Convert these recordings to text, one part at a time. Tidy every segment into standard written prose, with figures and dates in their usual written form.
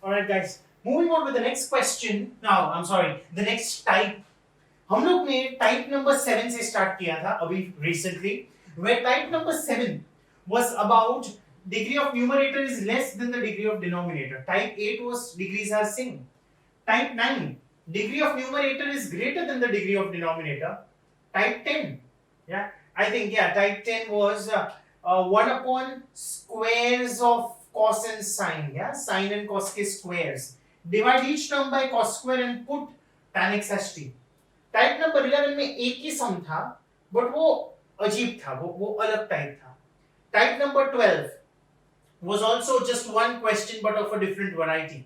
Alright guys, moving on with the next question. Now, I'm sorry, the next type. हम लोग ने type number 7 से start किया था अभी recently, where type number 7 was about degree of numerator is less than the degree of denominator. Type 8 was degrees are same. Type 9, degree of numerator is greater than the degree of denominator. Type 10, yeah, I think type 10 was 1 upon squares of cos and sine, yeah, sine and cos के squares. Divide each term by cos square and put tan x as t. Type number 11 में एक ही सम था, but वो अजीब था, वो अलग type था. Type number 12 was also just one question but of a different variety.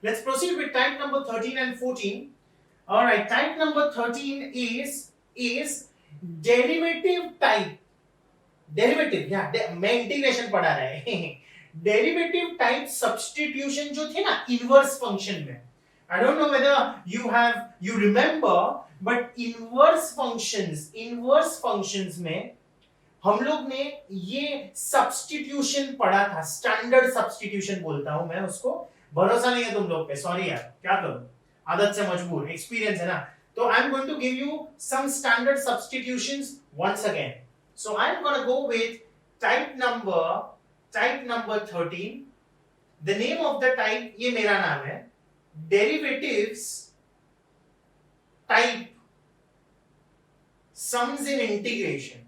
Let's proceed with type number 13 and 14. All right, type number 13 is derivative type. Derivative, yeah, मैं इंटीग्रेशन पढ़ा रहा है. डेरिवेटिव टाइप सब्स्टिट्यूशन जो थे ना inverse function में, I don't know whether you remember, but inverse functions में हम लोग ने ये सब्स्टिट्यूशन पढ़ा था. स्टैंडर्ड सब्स्टिट्यूशन बोलता हूं मैं उसको. भरोसा नहीं है तुम लोग पे, सॉरी यार, क्या करूं, आदत से मजबूर, एक्सपीरियंस है ना. तो I am going to give you some standard substitutions once again. So I am going to go with type number 13. The name of the type, ये मेरा नाम है, derivatives type sums in integration,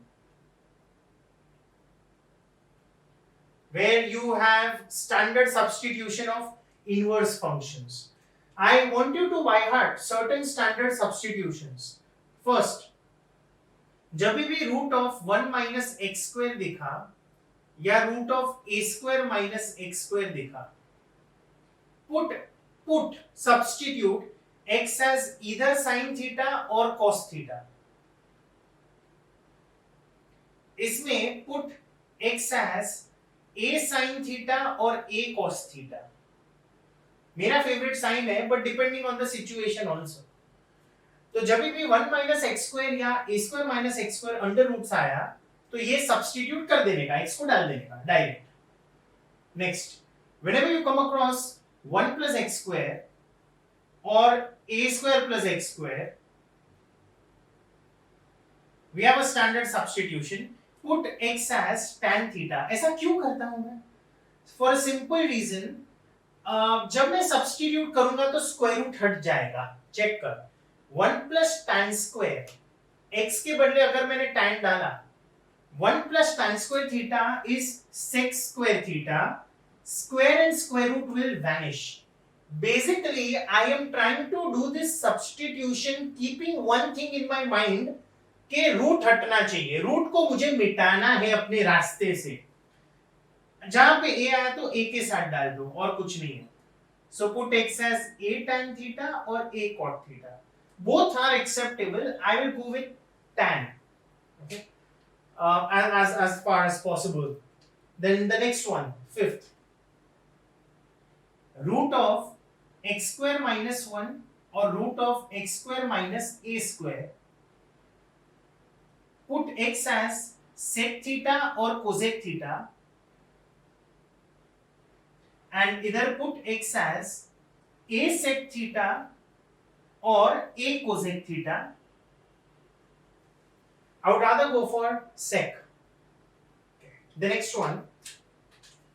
where you have standard substitution of inverse functions. I want you to by heart certain standard substitutions. First, जब भी root of 1 minus x square दिखा या root of a square minus x square दिखा, put substitute x as either sin theta or cos theta. इसमें put x as a sin theta or a cos theta. मेरा favourite sine है, but depending on the situation also. तो जब भी 1 minus x square या a square minus x square under root से आया, तो ये सब्स्टिट्यूट कर देने का, एक्स को डाल देने का direct. Next, whenever you come across 1 plus x square or a square plus x square, we have a standard substitution. Put x as tan theta. ऐसा क्यों करता हूं मैं? For a simple reason, जब मैं सब्स्टिट्यूट करूंगा तो स्क्वायर रूट हट जाएगा. चेक कर, 1 plus tan square, x के बदले अगर मैंने tan डाला, 1 plus tan square theta is sec square theta. Square and square root will vanish. Basically, I am trying to do this substitution keeping one thing in my mind कि root हटना चाहिए, root को मुझे मिटाना है अपने रास्ते से. जहां पे a आया तो a के साथ डाल दो, और कुछ नहीं है. So put x as a tan theta or a cot theta. Both are acceptable. I will go with tan. Okay, as far as possible. Then the next one, fifth. Root of x square minus 1 or root of x square minus a square. Put x as sec theta or cosec theta, and either put x as a sec theta or a cosec theta. I would rather go for sec. The next one,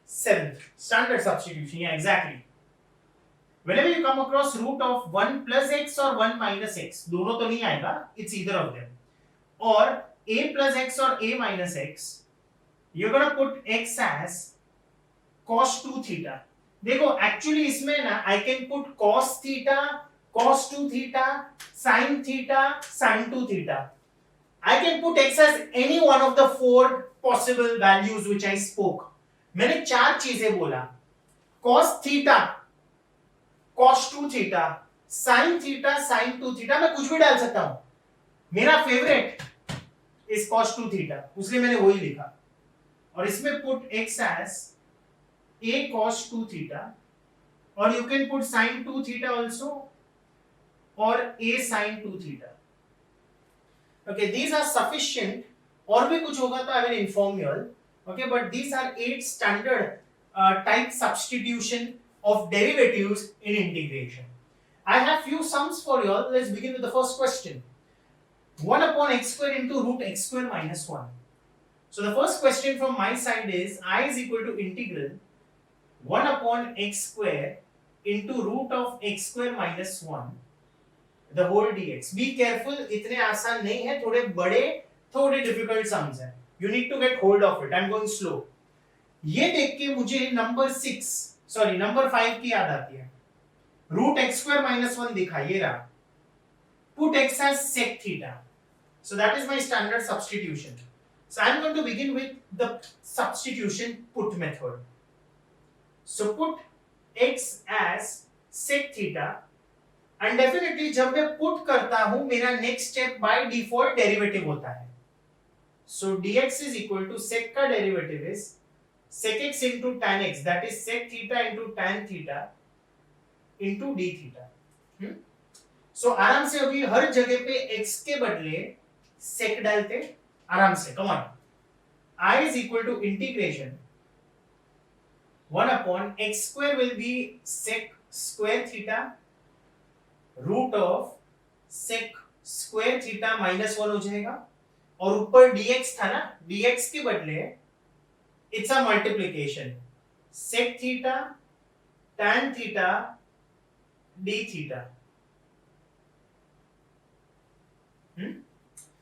seventh, standard substitution. Yeah, exactly. Whenever you come across root of 1 plus x or 1 minus x, दोनों तो नहीं आएगा, it's either of them, or a plus x or a minus x, you're gonna put x as cos 2 theta. देखो actually इसमें ना I can put cos theta, cos 2 theta, sin theta, sin 2 theta. I can put x as any one of the 4 possible values which I spoke. मैंने 4 चीजें बोला, cos theta, cos 2 theta, sin theta, sin 2 theta, मैं कुछ भी डाल सकता हूं. मेरा फेवरेट इज cos 2 theta, उसलिए मैंने वही लिखा. और इसमें put x as a cos 2 theta, or you can put sin 2 theta also, or a sin 2 theta. Okay, these are sufficient. और भी कुछ होगा तो I will inform you all. Okay, but these are 8 standard type substitution of derivatives in integration. I have few sums for you all. Let's begin with the first question. 1 upon x square into root x square minus 1. So the first question from my side is I is equal to integral 1 upon x square into root of x square minus 1 the whole dx. Be careful, इतने आसान नहीं है, थोड़े बड़े, थोड़े difficult sums हैं. You need to get hold of it. I'm going slow. ये देख के मुझे नंबर 5 की याद आती है. रूट एक्स स्क्वायर माइनस 1 दिखा, ये रहा. Put x as sec theta. So that is my standard substitution. So I'm going to begin with the substitution put method. So put x as sec theta. And definitely जब मैं put करता हूं मेरा next step by default derivative होता है. So dx is equal to sec का derivative is sec x into tan x, that is sec theta into tan theta into d theta. So आराम से अभी हर जगह पे x के बदले sec डालते, आराम से, come on. I is equal to integration 1 upon x square will be sec square theta root of sec square theta minus 1 हो जाएगा, और ऊपर dx था ना, dx के बदले it's a multiplication sec theta tan theta d theta.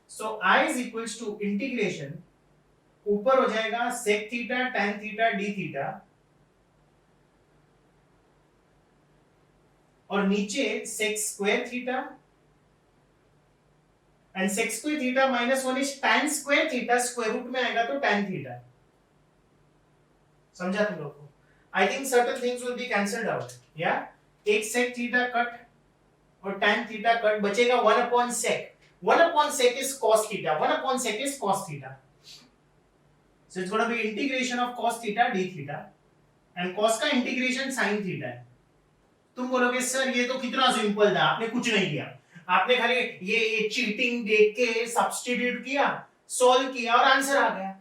So I is equals to integration ऊपर हो जाएगा sec theta tan theta d theta और नीचे sec square theta and sec square theta minus 1 is tan square theta, square root में आएगा तो tan theta. समझा तुम लोग को? I think certain things will be cancelled out. Yeah, एक sec theta कट और tan theta कट, बचेगा 1 upon sec. 1 upon sec is cos theta. 1 upon sec is cos theta. So it's going to be integration of cos theta d theta and cos का integration sin theta है. तुम बोलोगे sir ये तो कितना simple था, आपने कुछ नहीं किया, आपने खाली ये चीटिंग देख के सब्स्टिट्यूट किया, सॉल्व किया और आंसर आ गया.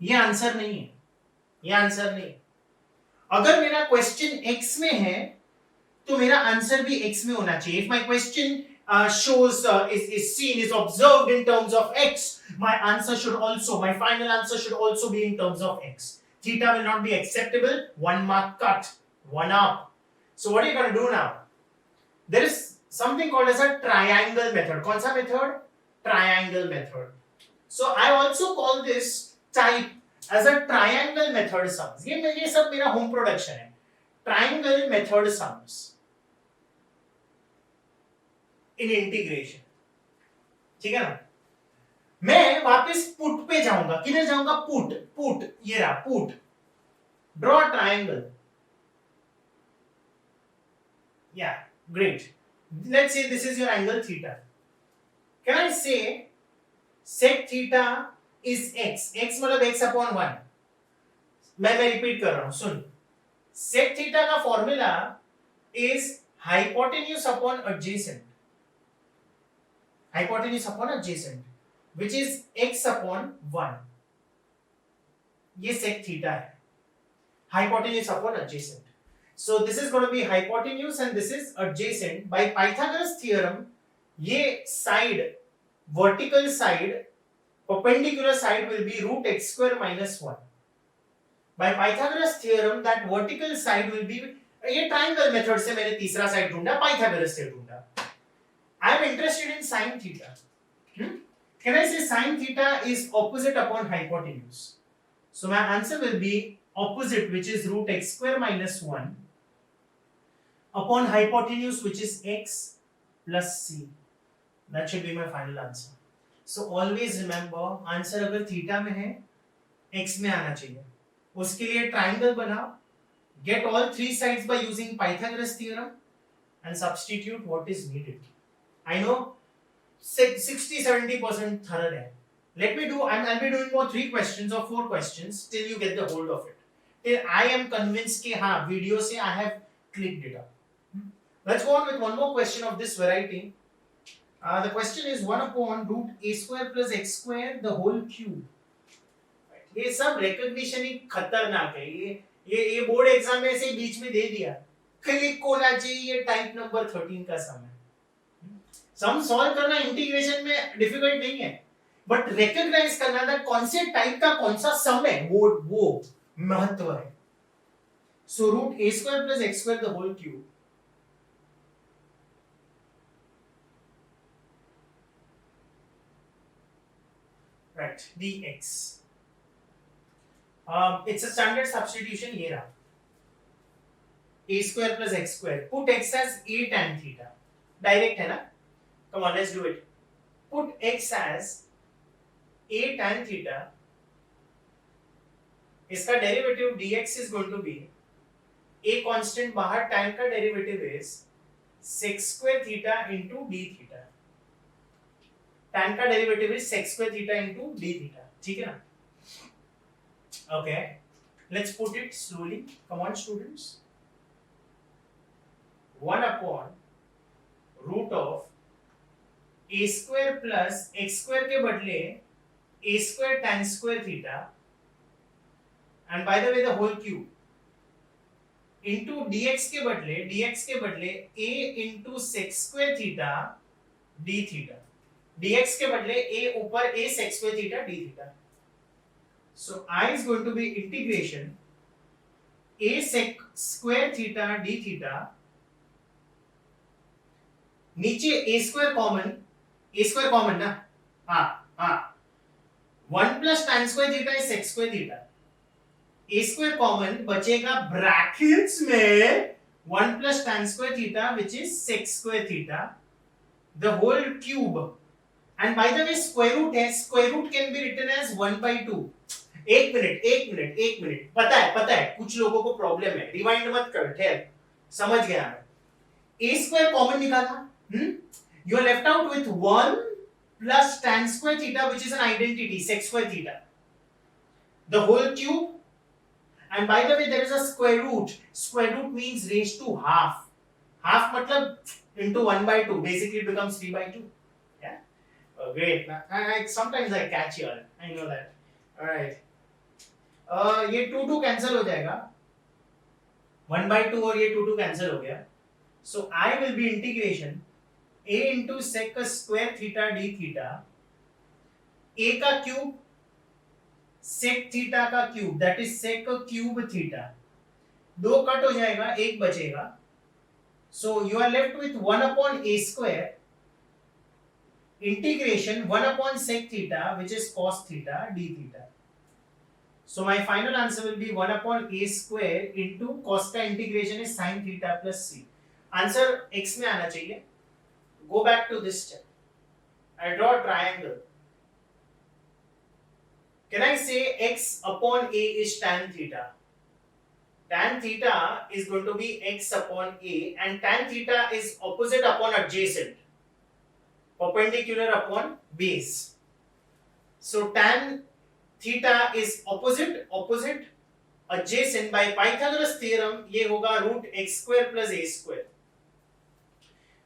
ये आंसर नहीं है, ये आंसर नहीं. अगर मेरा क्वेश्चन x में है तो मेरा आंसर भी x में होना चाहिए. If my question shows is seen, is observed in terms of x, my answer should also, my final answer should also be in terms of x. Theta will not be acceptable. 1 mark cut, 1 up. So what are you going to do now? There is something called as a triangle method. कौन सा method? Triangle method. So I also call this type as a triangle method sums. ये सब मेरा home production है. Triangle method sums in integration. ठीक है ना? मैं वापस पुट पे जाऊंगा. किधर जाऊंगा? पुट, ये रहा put. Draw a triangle. Yeah, great. Let's say this is your angle theta. Can I say sec theta is x? X मतलब x upon 1. मैं रिपीट कर रहा हूं, सुन. Sec theta का formula is hypotenuse upon adjacent. Hypotenuse upon adjacent, which is x upon 1. ये sec theta है. Hypotenuse upon adjacent. So this is going to be hypotenuse and this is adjacent. By Pythagoras theorem, ये side, vertical side, perpendicular side will be root x square minus 1. By Pythagoras theorem, that vertical side will be, ये triangle method से मैंने तीसरा side ढूंढा, Pythagoras से ढूंढा. I am interested in sin theta. Can I say sin theta is opposite upon hypotenuse? So my answer will be opposite, which is root x square minus 1 upon hypotenuse, which is x plus c. That should be my final answer. So always remember, answer अगर theta में है, x में आना चाहिए. उसके लिए triangle बनाओ, get all three sides by using Pythagoras theorem and substitute what is needed. I know 60-70% thorough है. Let me do, I'll be doing more 3 questions or 4 questions till you get the hold of it. Till I am convinced कि हाँ video से I have clicked it up. Let's go on with one more question of this variety. The question is 1 upon root a square plus x square the whole cube. ये सब recognition ही खतरनाक है. ये board exam में से बीच में दे दिया. Click होना चाहिए ये टाइप नंबर 13 का सम है. सम सॉल्व करना इंटीग्रेशन में डिफिकल्ट नहीं है, बट रिकॉग्नाइज करना था कौन से टाइप का कौन सा सम है, वो महत्व है. So root a square plus x square the whole cube. Right, dx. It's a standard substitution. ये रहा a square plus x square. Put x as a tan theta. Direct है ना? Come on, let's do it. Put x as a tan theta. इसका derivative dx is going to be a constant बाहर tan का derivative is sec square theta into d theta. tan का derivative is sec square theta into d theta. ठीक है ना? Okay, let's put it slowly. Come on, students. 1 upon root of a square plus x square के बदले a square tan square theta, and by the way the whole cube into dx के बदले a into sec square theta d theta. dx के बदले a ऊपर a sec square theta d theta. So I is going to be integration a sec square theta d theta. नीचे a square common ना, हाँ 1 plus tan square theta is sec square theta. a square common बचेगा brackets में 1 plus tan square theta which is sec square theta the whole cube. And by the way square root can be written as 1 by 2. एक minute पता है कुछ लोगों को problem है, rewind मत कर, ठहर, समझ गया मैं. a square कॉमन निकाला, you are left out with 1 plus tan square theta which is an identity sec square theta the whole cube. And by the way there is a square root means raised to half मतलब into 1 by 2, basically it becomes 3 by 2. Yeah, great. Sometimes I catch you all, I know that. All right, ये 2 cancel हो जाएगा, 1 by 2 और ये 2 cancel हो गया. So I will be integration a into sec square theta d theta, a का cube sec theta का cube that is sec cube theta. 2 cut हो जाएगा, 1 बचेगा. So you are left with 1 upon a square integration 1 upon sec theta which is cos theta d theta. So my final answer will be 1 upon a square into cos का integration is sin theta plus c. Answer x में आना चाहिए. Go back to this step. I draw a triangle. Can I say x upon a is tan theta? Tan theta is going to be x upon a, and tan theta is opposite upon adjacent, perpendicular upon base. So tan theta is opposite adjacent. By Pythagoras theorem ये होगा root x square plus a square.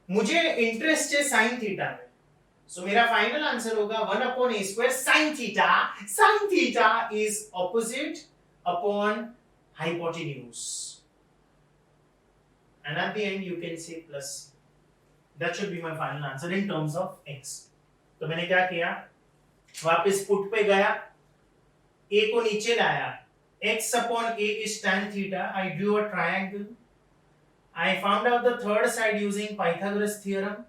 मुझे interest है sine theta में, सो मेरा final answer होगा 1 upon a square sin theta. Sin theta is opposite upon hypotenuse, and at the end you can say plus. That should be my final answer in terms of x. तो मैंने क्या किया, वापस put पे गया, a को नीचे लाया, x upon a is tan theta. I drew a triangle. I found out the third side using Pythagoras theorem,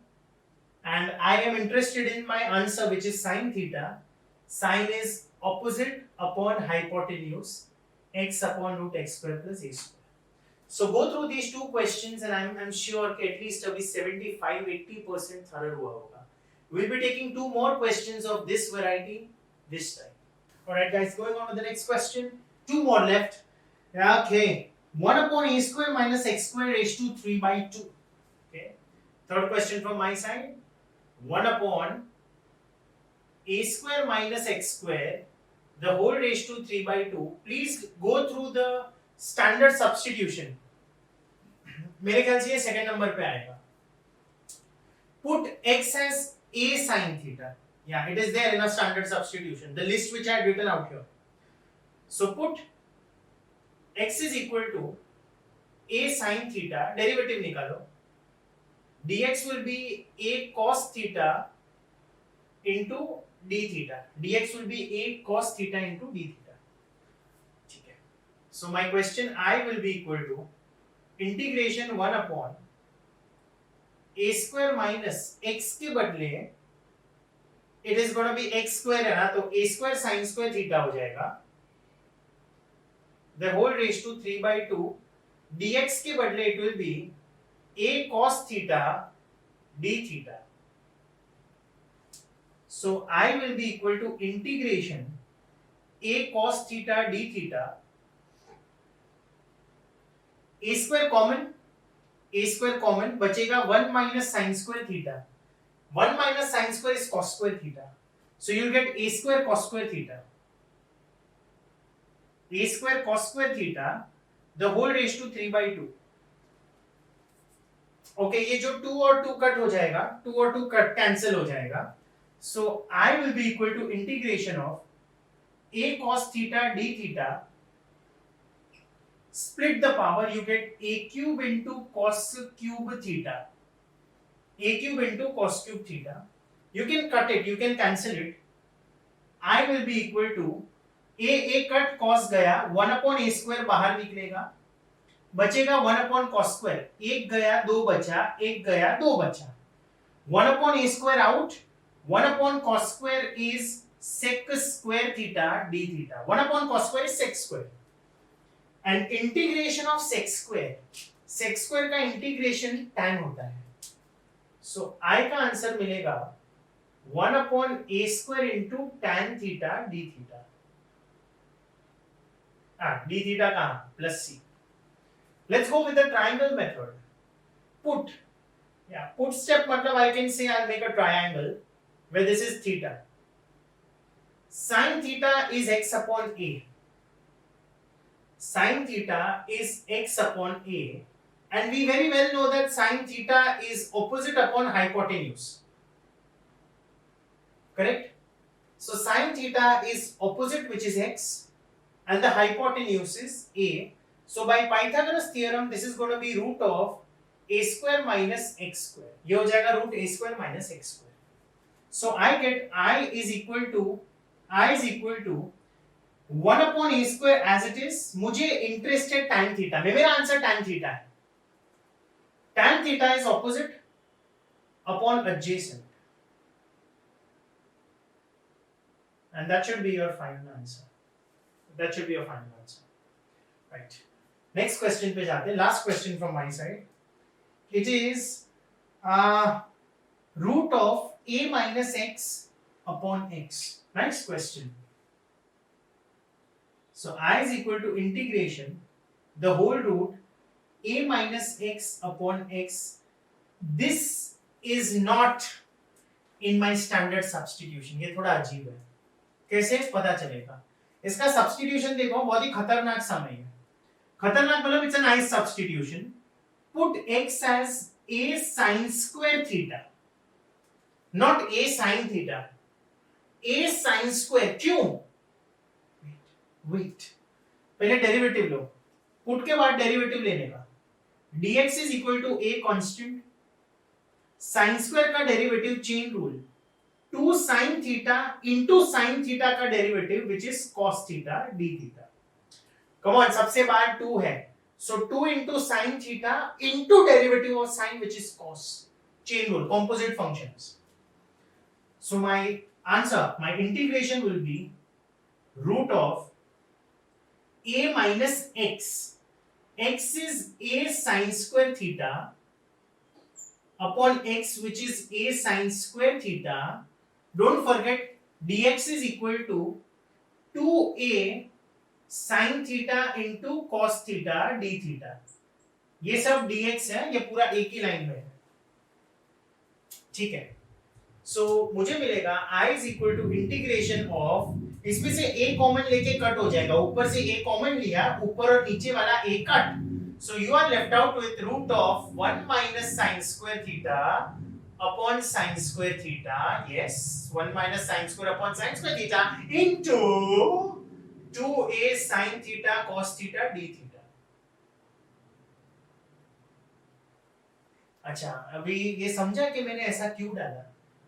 and I am interested in my answer which is sin theta. Sin is opposite upon hypotenuse, x upon root x square plus a square. So go through these two questions and I'm sure at least अभी 75-80% thorough हुआ होगा. We'll be taking 2 more questions of this variety this time. Alright guys, going on with the next question. 2 more left. Okay. 1 upon a square minus x square raised to 3 by 2. Okay. Third question from my side. 1 upon a square minus x square the whole raised to 3 by 2. Please go through the standard substitution. मेरे ख्याल से ये second number पे आएगा. Put x as a sin theta. Yeah, it is there in a standard substitution, the list which I had written out here. So put x is equal to a sin theta, derivative निकालो, dx will be a cos theta into d theta. dx will be a cos theta into d theta. ठीक है. So my question I will be equal to integration 1 upon a square minus x के बदले it is going to be x square है ना, तो a square sin square theta हो जाएगा, the whole raised to 3 by 2 dx के बदले it will be a cos theta d theta. So I will be equal to integration a cos theta d theta, a square common बचेगा 1 minus sin square theta. 1 minus sin square is cos square theta. So you'll get a square cos square theta. A square cos square theta, the whole raised to 3 by 2. Okay, ये जो 2 और 2 cut हो जाएगा, 2 और 2 cut cancel हो जाएगा. So I will be equal to integration of a cos theta d theta, split the power, you get a cube into cos cube theta. A cube into cos cube theta. You can cut it, you can cancel it. I will be equal to a cut cos गया, 1 upon a square बाहर निकलेगा, बचेगा 1 upon cos square. एक गया, 2 बचा, एक गया, 2 बचा. 1 upon a square out, 1 upon cos square is sec square theta d theta. 1 upon cos square is sec square. And integration of sec square का integration tan होता है. So I का आंसर मिलेगा 1 upon a square into tan theta d theta. D theta कहाँ? Plus c. Let's go with the triangle method. Put step मतलब I can say I'll make a triangle where this is theta. Sin theta is x upon a. Sin theta is x upon a, and we very well know that sin theta is opposite upon hypotenuse. Correct? So sin theta is opposite, which is x, and the hypotenuse is a. So by Pythagoras theorem, this is going to be root of a square minus x square. ये हो जाएगा root a square minus x square. So I get I is equal to 1 upon a square as it is. मुझे interest है tan theta में, मेरा answer tan theta है. Tan theta is opposite upon adjacent, and that should be your final answer. Right. Next question पे जाते हैं. Last question from my side. It is root of a minus x upon x. Next question. So I is equal to integration the whole root a minus x upon x. This is not in my standard substitution. ये थोड़ा अजीब है. कैसे पता चलेगा? इसका substitution देखो, बहुत ही खतरनाक समय है. खतरनाक मतलब it's a nice substitution. Put x as a sin square theta, not a sin theta. A sin square. क्यों? Wait. पहले डेरिवेटिव लो. पुट के बाद डेरिवेटिव लेने का. dx is equal to a constant. sin square का derivative chain rule. 2 sin theta into sin theta का derivative which is cos theta d theta. Come on, सबसे बाहर 2 है. So 2 into sin theta into derivative of sin which is cos. Chain rule, composite functions. So my answer, my integration will be root of a minus x. X is a sin square theta upon x which is a sin square theta. Don't forget dx is equal to 2a sin theta into cos theta d theta. ये सब dx है, ये पूरा एक ही line में है. ठीक है. So मुझे मिलेगा I is equal to integration of, इसमें से a कॉमन लेके कट हो जाएगा. ऊपर से a कॉमन लिया, ऊपर और नीचे वाला a cut. So you are left out with root of 1 minus sin square theta upon sin square theta, yes, 1 minus sin square upon sin square theta into 2a sin theta cos theta d theta. अच्छा, अभी ये समझा कि मैंने ऐसा क्यों डाला,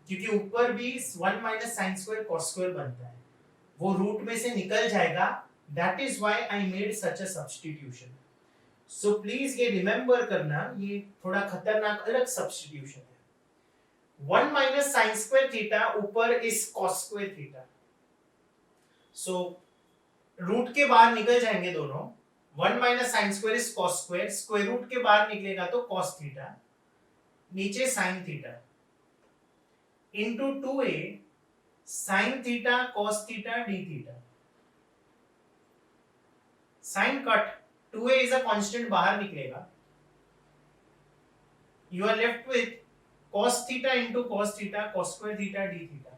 क्योंकि ऊपर भी 1 minus sine square cos square बनता है, वो रूट में से निकल जाएगा. That is why I made such a substitution. So please ये रिमेंबर करना, ये थोड़ा खतरनाक अलग सब्स्टिट्यूशन है. 1 माइनस साइन स्क्वायर थीटा ऊपर is cos square theta. So root के बाहर निकल जाएंगे दोनों. 1 minus sine square is cos square, square root के बाहर निकलेगा तो कॉस थीटा, नीचे sine theta into 2a sine theta cos theta d theta. Sine cut, 2a is a constant, बाहर निकलेगा. You are left with cos theta into cos theta cos square theta d theta.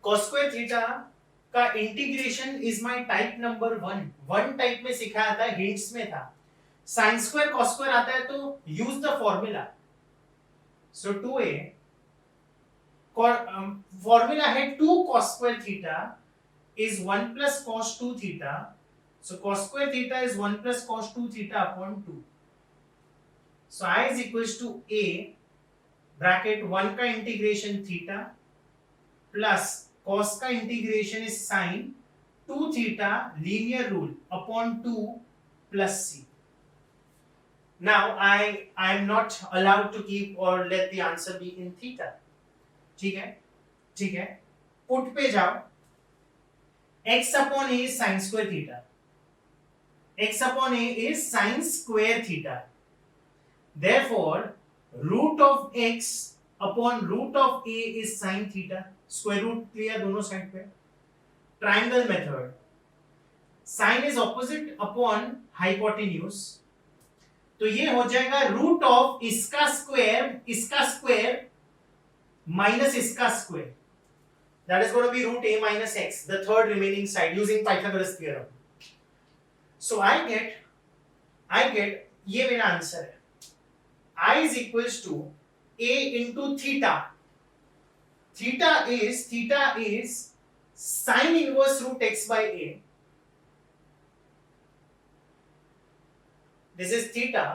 cos square theta का integration is my type number 1. 1 type में सिखाया था, hints में था. sin square cos square आता है तो use the formula. So 2a formula है 2 cos square theta is 1 plus cos 2 theta. So cos square theta is 1 plus cos 2 theta upon 2. So I is equals to a bracket 1 का integration theta plus cos का integration is sin 2 theta linear rule upon 2 plus c. Now I am not allowed to keep or let the answer be in theta. ठीक है, ठीक है. Put पे जाओ. x upon a is sin square theta. x upon a is sin square theta. Therefore, root of x upon root of a is sin theta. Square root clear दोनों side पे. Triangle method. Sin is opposite upon hypotenuse. तो ये हो जाएगा root of इसका square minus इसका square. That is going to be root a minus x, the third remaining side, using Pythagoras theorem. So I get ये मेरा answer है. I is equals to a into theta. Theta is sin inverse root x by a. This is theta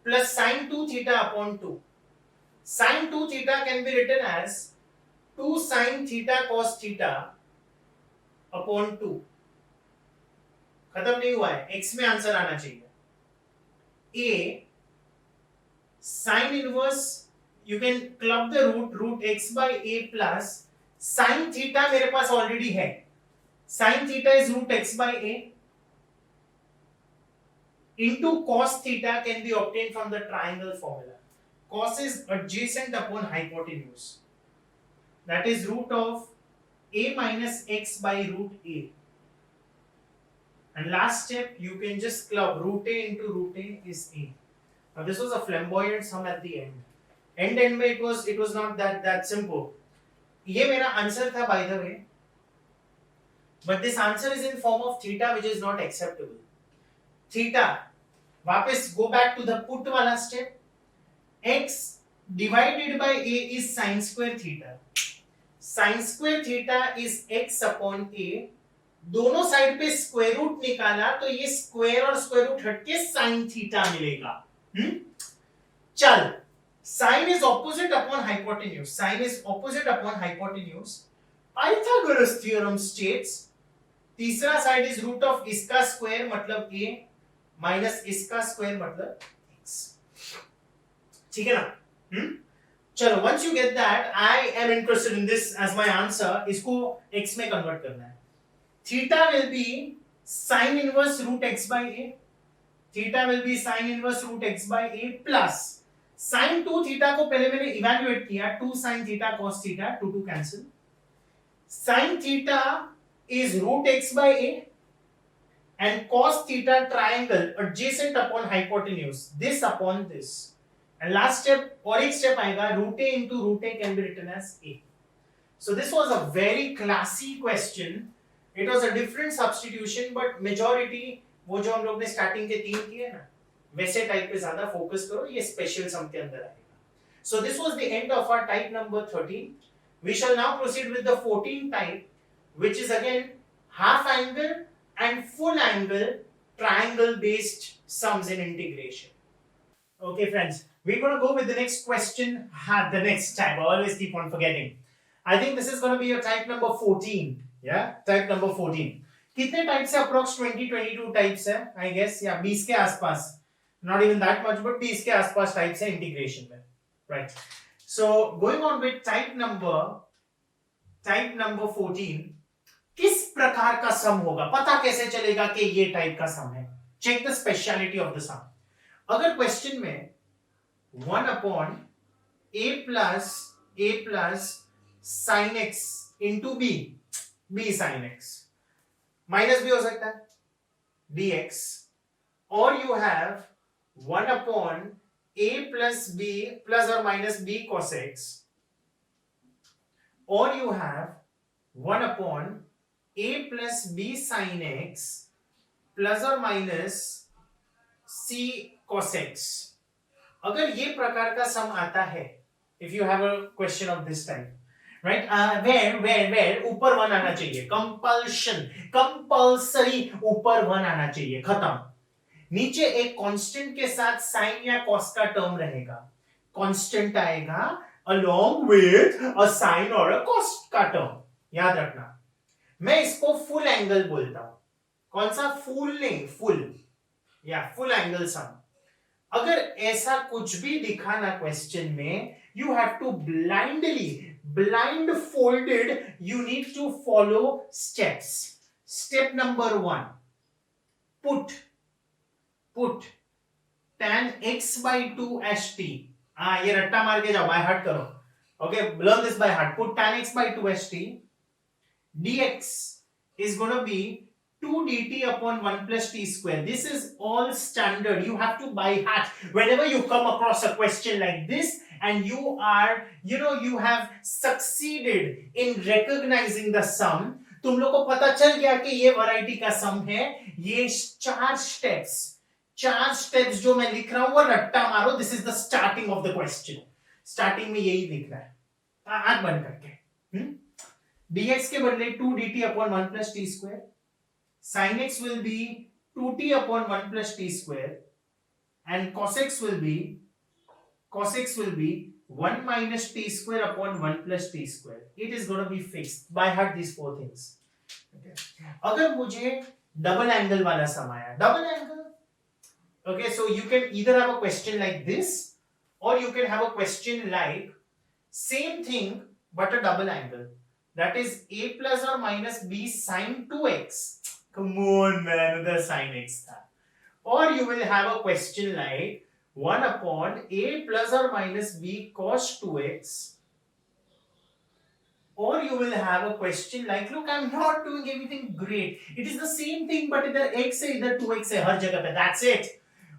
plus sin 2 theta upon 2. Sin 2 theta can be written as 2 sin theta cos theta upon 2. खत्म नहीं हुआ है, x में answer आना चाहिए. a sin inverse, you can club the root x by a plus sin theta मेरे पास already है. sin theta is root x by a into cos theta can be obtained from the triangle formula. Cos is adjacent upon hypotenuse. That is root of a minus x by root a. And last step, you can just club root a into root a is a. Now this was a flamboyant sum at the end. End में it was not that simple. ये मेरा answer था by the way. But this answer is in form of theta, which is not acceptable. Theta, वापस go back to the put वाला step. X divided by a is sin square theta. Sin square theta is x upon a. दोनों side पे square root निकाला तो ये square और square root हटके sin theta मिलेगा. चल, sin is opposite upon hypotenuse. Sin is opposite upon hypotenuse. Pythagoras theorem states तीसरा साइड इज रूट ऑफ इसका स्क्वायर मतलब a माइनस इसका स्क्वायर मतलब x. ठीक है ना? चलो, once you get that, I am interested in this as my answer. इसको x में कन्वर्ट करना है. Theta will be sin inverse root x by a. Theta will be sin inverse root x by a plus sin 2 theta को पहले मैंने evaluate किया. 2 sin theta cos theta, 2 cancel. sin theta is root x by a and cos theta triangle adjacent upon hypotenuse. This upon this. And last step और एक step आएगा, root a into root a can be written as a. So this was a very classy question. It was a different substitution, but majority वो जो हम लोग ने starting के 3 किए ना, वैसे टाइप पे ज्यादा फोकस करो. ये स्पेशल सम के अंदर आएगा. So this was the end of our type number 13. We shall now proceed with the 14th type, which is again half angle and full angle triangle based sums in integration. Okay, friends, we're going to go with the next question. The next type, I always keep on forgetting. I think this is going to be your type number 14. Yeah, type number 14. कितने types है? Approx 20-22 types है I guess, या 20 के आसपास, not even that much but 20 के आसपास types है integration में, right? So going on with type number 14, किस प्रकार का सम होगा, पता कैसे चलेगा कि ये टाइप का सम है? Check the speciality of the sum. अगर क्वेश्चन में 1 upon a plus sin x into b sin x, minus भी हो सकता है dx, और you have 1 upon a plus b plus और माइनस b cos x, और you have 1 upon a plus b sin x plus और minus c cos x. अगर ये प्रकार का सम आता है, if you have a question of this type, right, where ऊपर 1 आना चाहिए, कंपल्सरी ऊपर 1 आना चाहिए, खत्म. नीचे एक कांस्टेंट के साथ साइन या कॉस का टर्म रहेगा, कांस्टेंट आएगा अलोंग विथ अ साइन और अ कॉस का टर्म, याद रखना. मैं इसको फुल एंगल बोलता हूं. कौन सा? फुल नहीं, फुल एंगल सम. अगर ऐसा कुछ भी दिखा ना क्वेश्चन में, you have to blindfolded, you need to follow steps. Step number 1, put tan x by 2 as t. ये रट्टा मार के जाओ, बाय हार्ट करो. Okay, learn this by heart. Put tan x by 2 as t. dx is going to be 2 dt upon 1 plus t square. This is all standard. You have to by heart. Whenever you come across a question like this and you are, you have succeeded in recognizing the sum, तुम लोग को पता चल गया कि ये variety का sum है. ये 4 स्टेप्स जो मैं लिख रहा हूं वो रट्टा मारो. This is the starting of the question. Starting में यही लिख रहा है, आंख बंद करके. dx के बदले 2 dt upon 1 plus t square. Sin x will be 2t upon 1 plus t square, and cos x will be 1 minus t square upon 1 plus t square. It is going to be fixed by heart, these 4 things. Okay. अगर मुझे double angle वाला सम आया, double angle, okay, so you can either have a question like this or you can have a question like same thing but a double angle, that is a plus or minus b sin 2x. Come on man, the sin x tha. Or you will have a question like 1 upon a plus or minus b cos 2x. Or you will have a question like, look, I'm not doing anything great. It is the same thing but इधर x है, इधर 2x है, हर जगह पे. That's it.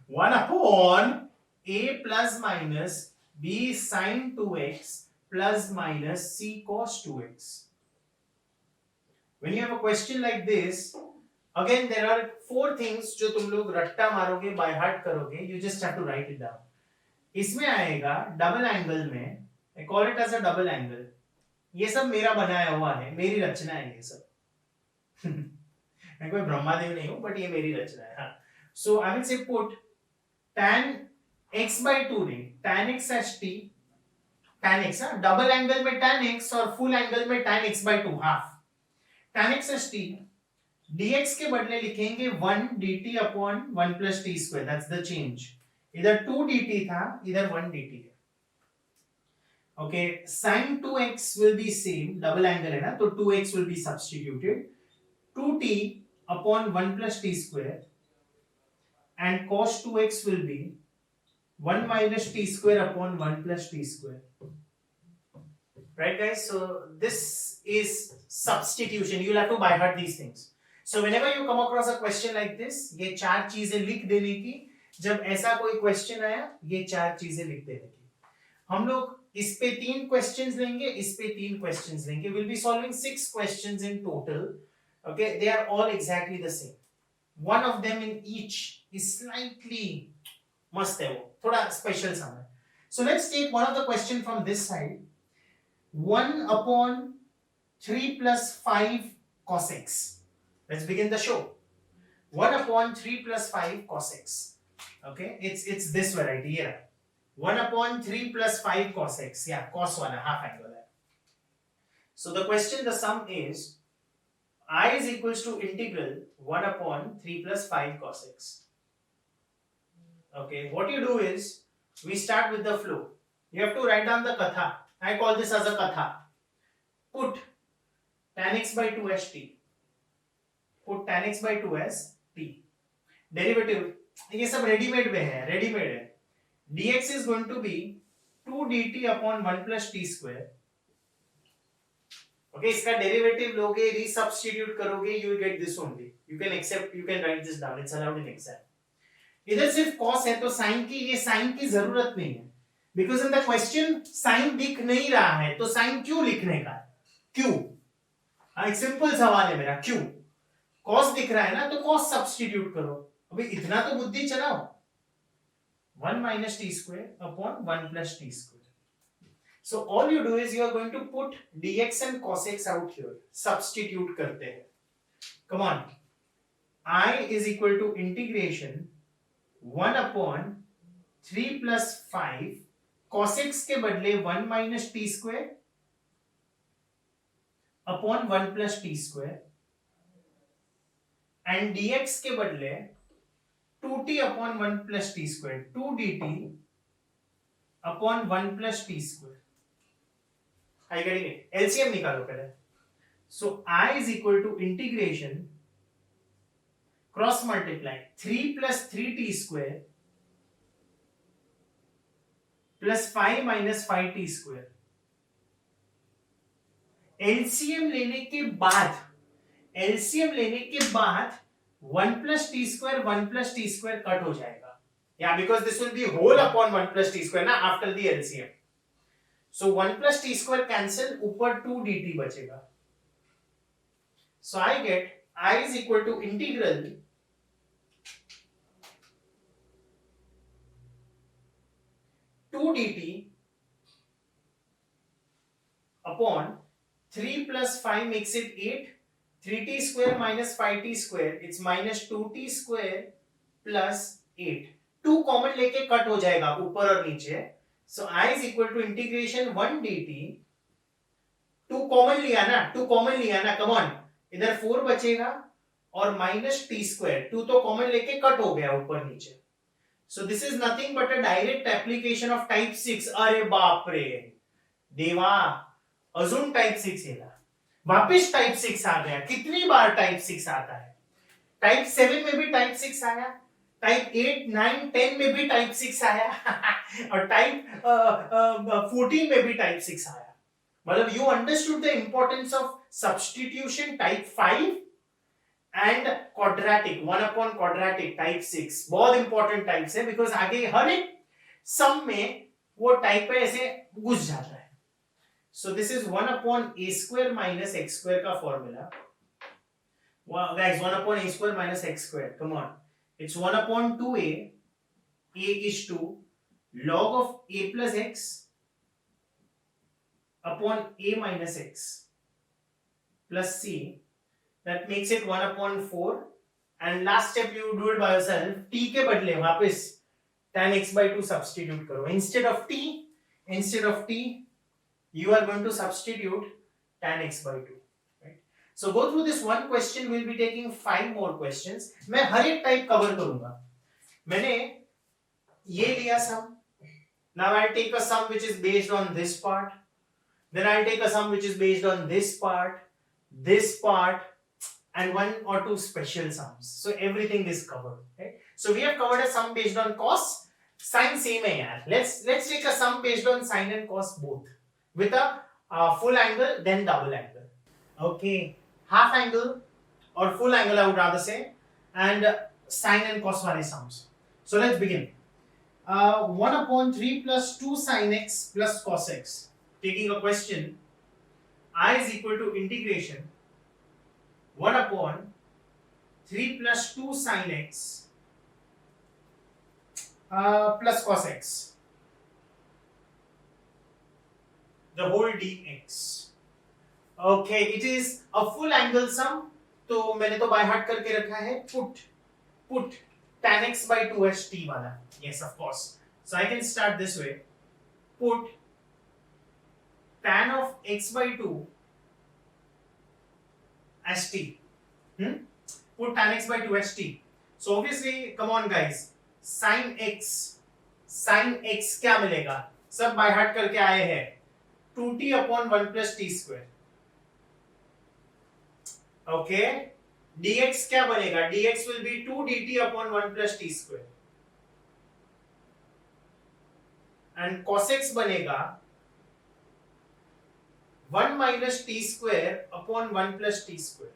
1 upon a plus minus b sin 2x plus minus c cos 2x. When you have a question like this, again there are 4 things जो तुम लोग रट्टा मारोगे, बाय हार्ट करोगे. You just have to write it down. इसमें आएगा double angle में, I call it as a double angle. ये सब मेरा बनाया हुआ है, मेरी रचना है ये सब. मैं कोई ब्रह्मादेव नहीं हूं, बट ये मेरी रचना है. हाँ. So I will say put tan x by 2 नहीं, tan x as t, tan x, double angle में tan x और फुल एंगल में tan x by 2 half. tan x as t, dx के बदले लिखेंगे 1 dt upon 1 plus t square. That's the change. इधर 2 dt था, इधर 1 dt है. Okay, sin 2x will be same, double angle है ना, तो 2x will be substituted. 2t upon 1 plus t square, and cos 2x will be 1 minus t square upon 1 plus t square. Right guys, so this is substitution. You'll have to by heart these things. So whenever you come across a question like this, ये 4 चीजें लिख देने की. जब ऐसा कोई question आया, ये 4 चीजें लिख देने की. हम लोग इस पे 3 क्वेश्चंस लेंगे, इस पे 3 क्वेश्चंस लेंगे. We'll be solving 6 questions in total. Okay, they are all exactly the same. One of them in each is slightly मस्त है, वो थोड़ा स्पेशल सम है. So let's take one of the question from this side. 1 upon 3 plus 5 cos x. Let's begin the show. 1 upon 3 plus 5 cos x. Okay, it's this variety here. 1 upon 3 plus 5 cos x. Yeah, cos 1, half angle. So the question, the sum is I is equals to integral 1 upon 3 plus 5 cos x. Okay, what you do is we start with the flow. You have to write down the katha. I call this as a katha. Put tan x by 2 as t. Put tan x by 2 as t. Derivative, ये सब readymade में है, readymade है. dx is going to be 2 dt upon 1 plus t square. Okay, इसका derivative लोगे, resubstitute करोगे, you will get this only. You can accept, you can write this down. It's allowed in exam. इधर सिर्फ cos है तो sin की, ये sin की जरूरत नहीं है. Because in the question sin दिख नहीं रहा है, तो sin क्यों लिखने का? क्यों? एक सिंपल सवाल है मेरा, क्यों? cos दिख रहा है ना, तो cos सब्स्टिट्यूट करो. अभी इतना तो बुद्धि चलाओ. 1 minus t square upon 1 plus t square. So all you do is you are going to put dx and cos x out here. Substitute करते हैं. Come on. I is equal to integration 1 upon 3 plus 5 cos x के बदले 1 minus t square upon 1 plus t square and dx के बदले 2t upon 1 plus t square, 2 dt upon 1 plus t square. Are you getting it? LCM निकालो पहले. So I is equal to integration cross multiply 3 plus 3t square plus 5 minus 5t square. LCM लेने के बाद 1 plus t square 1 plus t square cut हो जाएगा. Yeah, because this will be whole upon 1 plus t square ना after the LCM. So 1 plus t square cancel, ऊपर 2 dt बचेगा. So I get I is equal to integral 2 dt upon 3 plus 5 makes it 8. 3t square minus 5t square, it's minus 2t square plus 8. 2 common लेके cut हो जाएगा ऊपर और नीचे. So I is equal to integration 1 dt. 2 common लिया ना, come on. इधर 4 बचेगा और minus t square. 2 तो कॉमन लेके कट हो गया ऊपर नीचे. So this is nothing but a direct application of type 6. अरे बाप रे देवा, अजून type 6 येला. वापिस type 6 आ गया. कितनी बार type 6 आता है? type 7 में भी type 6 आया. टाइप 8, 9, 10 में भी टाइप 6 आया और टाइप 14 में भी टाइप 6 आया. मतलब you understood the importance of substitution type 5 and quadratic 1 upon quadratic type 6. बहुत इंपॉर्टेंट टाइप्स है बिकॉज आगे हर एक सम में वो टाइप पे ऐसे घुस जाता है. So this is 1 upon a square minus x square का formula. Guys 1 upon a square minus x square, come on. It's 1 upon 2a. A is 2 log of a plus x upon a minus x plus c. That makes it 1 upon 4. And last step you do it by yourself. t के बदले वापस tan x by 2 substitute करो. Instead of t, you are going to substitute tan x by 2. So go through this one question. We'll be taking 5 more questions. मैं हर एक type cover करूंगा. मैंने ये लिया sum. Now I'll take a sum which is based on this part. Then I'll take a sum which is based on this part, and 1 or 2 special sums. So everything is covered. Okay? So we have covered a sum based on cos. Sin same है यार. Let's take a sum based on sin and cos both with a full angle then double angle. Okay. Half angle or full angle I would rather say, and sine and cos wale sums. So let's begin. 1 upon 3 plus 2 sin x plus cos x. Taking a question, I is equal to integration 1 upon 3 plus 2 sin x plus cos x. the whole dx. Okay, it is a full angle sum. तो मैंने तो by heart करके रखा है put tan x by 2h t वाला. Yes, of course. So I can start this way. Put tan of x by 2 as t. Put tan x by 2 as t. So obviously, come on guys, sin x क्या मिलेगा? सब by heart करके आए हैं. 2t upon 1 plus t square. Okay, dx क्या बनेगा? dx will be 2 dt upon 1 plus t square. And cos x बनेगा 1 minus t square upon 1 plus t square.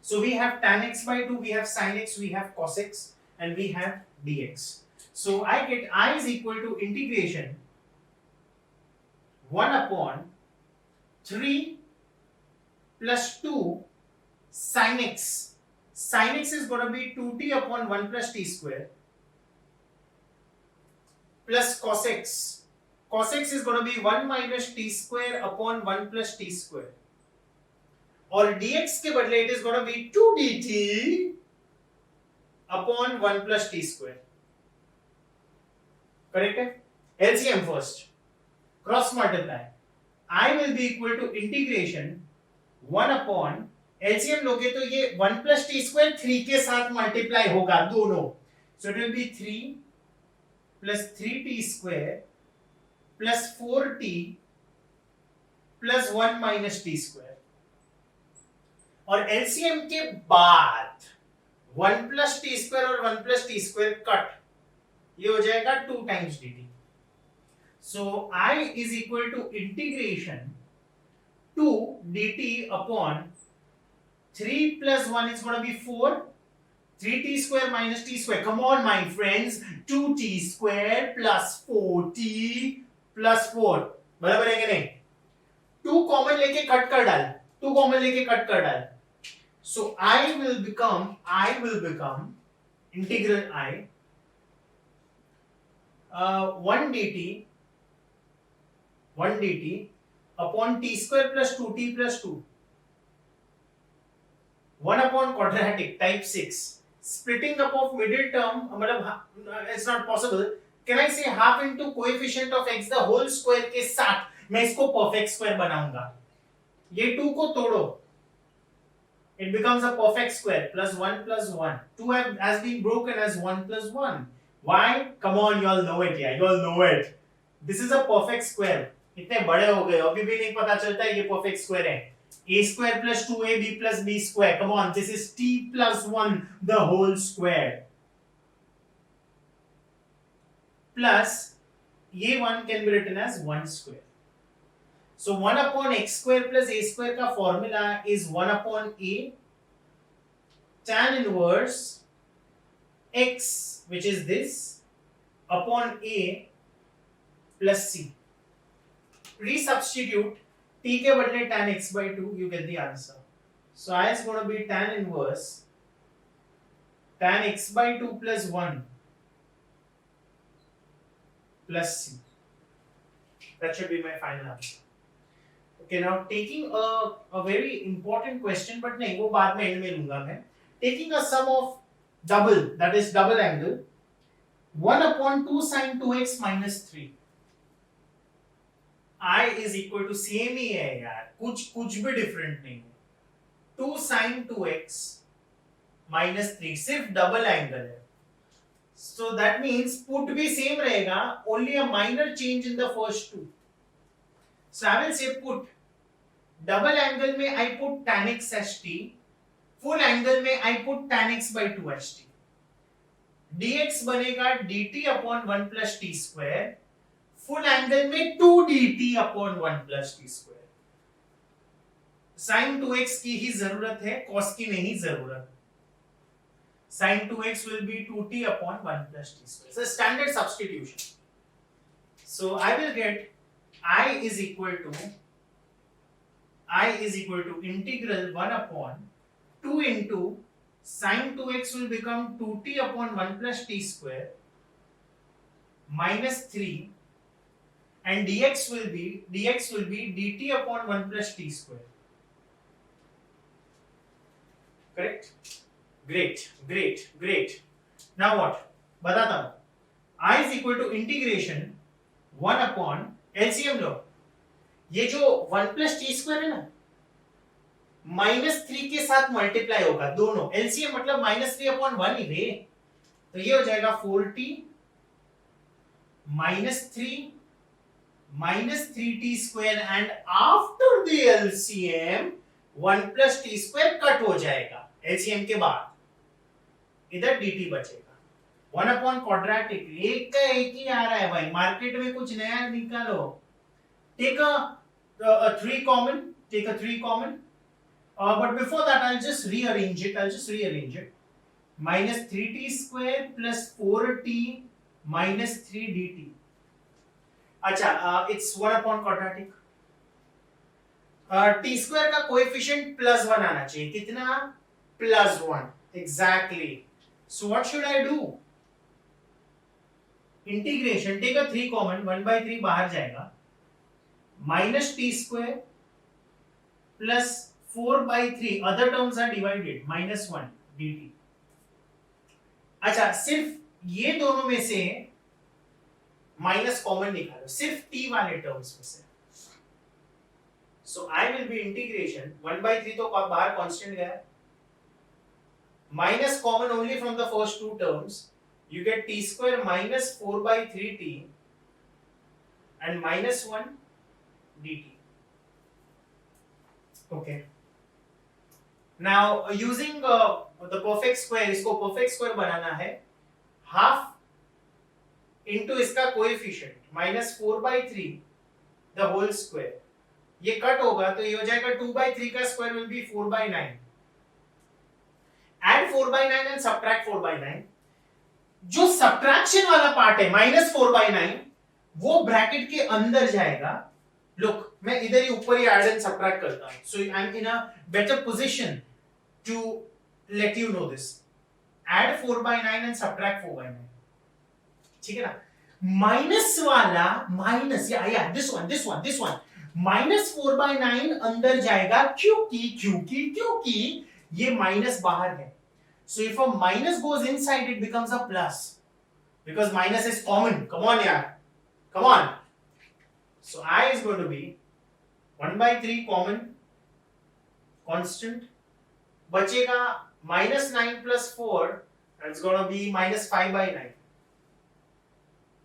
So we have tan x by 2, we have sin x, we have cos x, and we have dx. So I get I is equal to integration 1 upon 3 plus 2 sin x. Sin x is going to be 2t upon 1 plus t square plus cos x. Cos x is going to be 1 minus t square upon 1 plus t square. और dx के बदले it is going to be 2 dt upon 1 plus t square. Correct है? LCM first. Cross multiply. I will be equal to integration 1 upon LCM लोगे तो ये 1 plus t square 3 के साथ multiply होगा दोनों. So it will be 3 plus 3t square plus 4t plus 1 minus t square. और LCM के बाद 1 plus t square और 1 plus t square कट, ये हो जाएगा 2 times dt. So I is equal to integration 2 dt upon 3 plus 1 is going to be 4. 3t square minus t square. Come on, my friends. 2t square plus 4t plus 4. बराबर है कि नहीं? 2 common लेके cut कर डाल. 2 common लेके cut कर डाल. So I will become integral I 1 dt upon t square plus 2t plus 2. 1 upon quadratic type 6. Splitting up of middle term, मतलब it's not possible. Can I say half into coefficient of x the whole square के साथ मैं इसको perfect square बनाऊंगा. ये 2 को तोड़ो. It becomes a perfect square plus 1 plus 1. 2 has been broken as 1 plus 1. Why? Come on, you all know it, yeah. You all know it. This is a perfect square. इतने बड़े हो गए अभी भी नहीं पता चलता है ये परफेक्ट स्क्वायर है. a square plus 2ab plus b square. Come on, this is t plus 1 the whole square. Plus ये 1 can be written as 1 square. So 1 upon x square plus a square का formula is 1 upon a tan inverse x, which is this, upon a plus c. Resubstitute t के बदले tan x by 2, you get the answer. So I is going to be tan inverse tan x by 2 plus 1 plus c. That should be my final answer. Okay, now taking a very important question, but नहीं वो बाद में end में लूंगा मैं. Taking a sum of double, that is double angle, 1 upon 2 sin 2x minus 3. I is equal to same ही है यार, कुछ भी different नहीं है. 2 sin 2x minus 3 सिर्फ double angle है. So that means put भी same रहेगा, only a minor change in the first two. So I will say put double angle में I put tan x as t, full angle में I put tan x by 2 as t. dx बनेगा dt upon 1 plus t square, full angle में 2 dt upon 1 plus t square. sin 2x की ही जरूरत है, cos की नहीं जरूरत. sin 2x will be 2t upon 1 plus t square. So standard substitution. So I will get I is equal to integral 1 upon 2 into sin 2x will become 2t upon 1 plus t square minus 3 and dx will be dt upon 1 plus t square. Correct? Great. Now what? बताता हूं. I is equal to integration 1 upon LCM लो. ये जो 1 plus t square है ना, -3 के साथ multiply होगा दोनों. LCM मतलब -3 upon 1 ही रे. तो ये हो जाएगा 4t -3t square, and after the LCM 1 plus t square cut हो जाएगा LCM के बाद. इधर dt बचेगा 1 upon quadratic. एक का एक ही आ रहा है भाई. मार्केट में कुछ नया निकालो. Take a 3 common. But before that, I'll just rearrange it. Minus 3t square plus 4t minus 3 dt. अच्छा, it's 1 upon quadratic. t square का कोएफिशिएंट +1 आना चाहिए. कितना? +1. Exactly. So what should I do? Integration. Take a 3 common. 1/3 बाहर जाएगा. Minus t square plus 4/3. Other terms are divided. -1 dt. अच्छा, सिर्फ ये दोनों में से माइनस कॉमन निकालो, सिर्फ t वाले टर्म्स में से. So I will be integration 1/3 तो बाहर कांस्टेंट गया. Minus common only from the first two terms. You get t square minus 4/3t and -1 dt. Okay. Now using the perfect square, इसको perfect square बनाना है. Half into इसका coefficient -4/3 the whole square. ये cut होगा तो ये हो जाएगा 2/3 का square will be 4/9. Add 4/9 and subtract 4/9. जो सब्ट्रैक्शन वाला पार्ट है -4/9 वो ब्रैकेट के अंदर जाएगा. लुक, मैं इधर ही ऊपर ही ऐड एंड सब्ट्रैक्ट करता हूं. So I am in a better position to let you know this. Add 4/9 and subtract 4/9. ठीक है ना. माइनस वाला माइनस या दिस वन -4/9 अंदर जाएगा क्योंकि ये माइनस बाहर है. So if a minus goes inside, it becomes a plus because minus is common. Come on, yaar. Come on. So I is going to be 1/3 common constant. बचेगा -9 plus 4. That's going to be -5/9.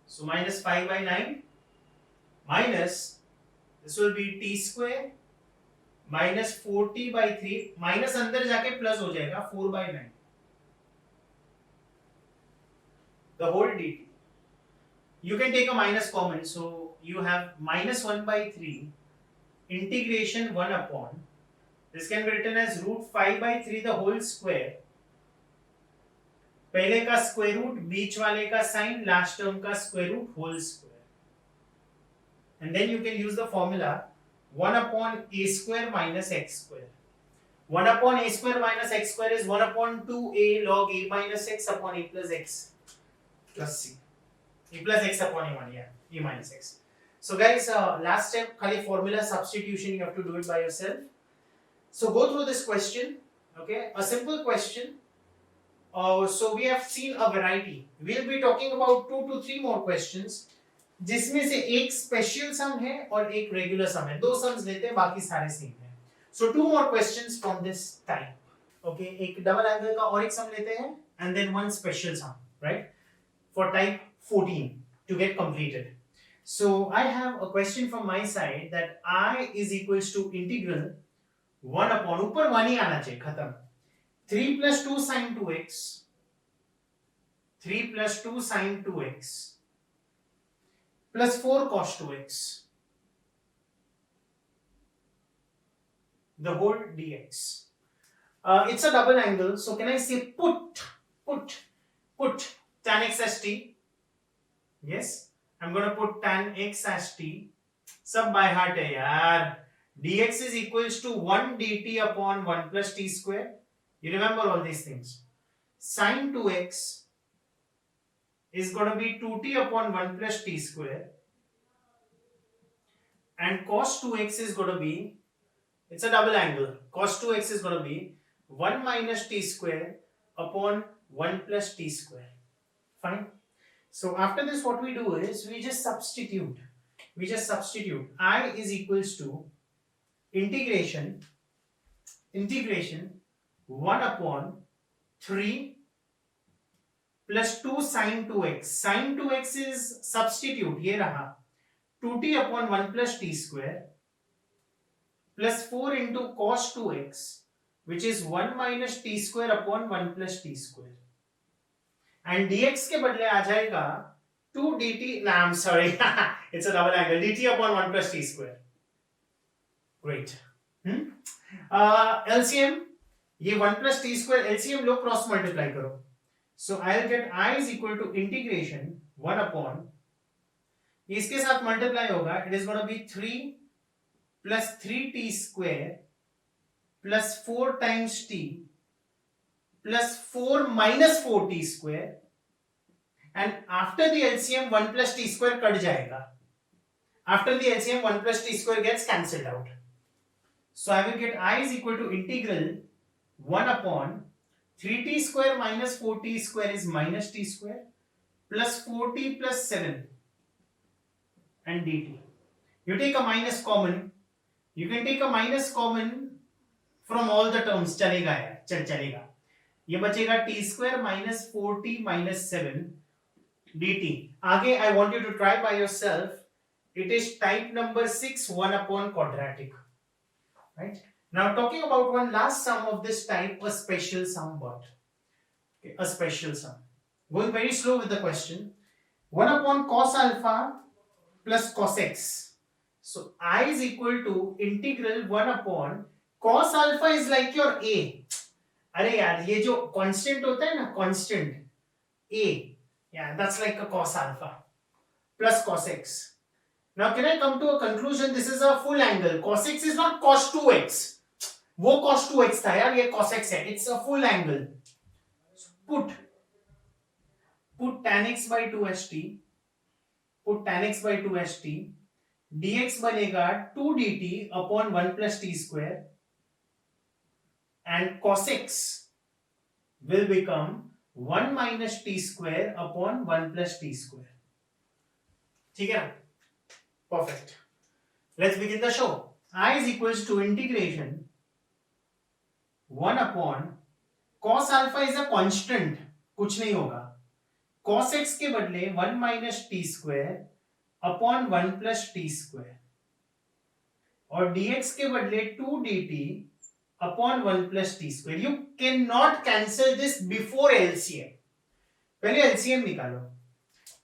So -5/9 minus this will be t square minus 4t/3. Minus अंदर जाके plus हो जाएगा 4/9. The whole dt. You can take a minus common, so you have -1/3 integration 1 upon. This can be written as √5/3 the whole square. पहले का square root, बीच वाले का sign, last term का square root whole square. And then you can use the formula 1 upon a square minus x square. 1 upon a square minus x square is 1 upon 2a log a minus x upon a plus x. Plus c. E plus x upon a1, yeah. E minus x. So guys, last step, खाली formula substitution, you have to do it by yourself. So go through this question, okay? A simple question. So we have seen a variety. We'll be talking about 2 to 3 more questions. जिसमें से एक special sum है और एक regular sum है. 2 sums लेते हैं, बाकी सारे same हैं. So 2 more questions from this type. Okay, एक double angle का और एक sum लेते हैं, and then one special sum, right? For type 14 to get completed. So I have a question from my side that I is equals to integral 1 upon, ऊपर 1 ही आना चाहिए, खत्म. 3 plus 2 sin 2x 3 plus 2 sin 2x plus 4 cos 2x the whole dx. It's a double angle, so can I say put tan x as t? Yes, I'm going to put tan x as t. सब by heart है यार. dx is equals to 1 dt upon 1 plus t square. You remember all these things. Sin 2x is going to be 2t upon 1 plus t square. and cos 2x is going to be, it's a double angle, cos 2x is going to be 1 minus t square upon 1 plus t square. Fine. So after this what we do is we just substitute I is equals to integration 1 upon 3 plus 2 sin 2x. Sin 2x is substitute, ये रहा 2t upon 1 plus t square plus 4 into cos 2x, which is 1 minus t square upon 1 plus t square. And dx के बदले आ जाएगा 2 dt, nah, I'm sorry, it's a double angle, dt upon 1 plus t square. Great. LCM, ये 1 plus t square LCM लो, cross multiply करो. So I'll get I is equal to integration 1 upon, इसके साथ multiply होगा, it is going to be 3 plus 3t square plus 4 times t plus 4 minus 4t square, and after the LCM 1 plus t square cut जाएगा. After the LCM 1 plus t square gets cancelled out. So I will get I is equal to integral 1 upon 3t square minus 4t square is minus t square plus 4t plus 7 and dt. You take a minus common. You can take a minus common from all the terms. चलेगा यार, चलेगा. ये बचेगा t square minus 4t minus 7 dt. आगे I want you to try by yourself. It is type number 6, 1 upon quadratic. Right? Now talking about one last sum of this type, a special sum. What? Okay, a special sum. Going very slow with the question. 1 upon cos alpha plus cos x. So I is equal to integral 1 upon cos alpha is like your a. अरे यार ये जो constant होता है ना, constant a, yeah, that's like a cos alpha plus cos x. Now can I come to a conclusion? This is a full angle. Cos x is not cos 2x. वो cos 2x था यार, ये cos x है. It's a full angle. So put tan x by 2 st. Put tan x by 2 st. dx बनेगा 2 dt upon 1 plus t square. And cos x will become 1 minus t square upon 1 plus t square. ठीक है ना? Perfect. Let's begin the show. I is equals to integration 1 upon cos alpha is a constant, कुछ नहीं होगा. Cos x के बदले 1 minus t square upon 1 plus t square. और dx के बदले 2 dt upon 1 plus t square. You cannot cancel this before LCM. पहले LCM निकालो.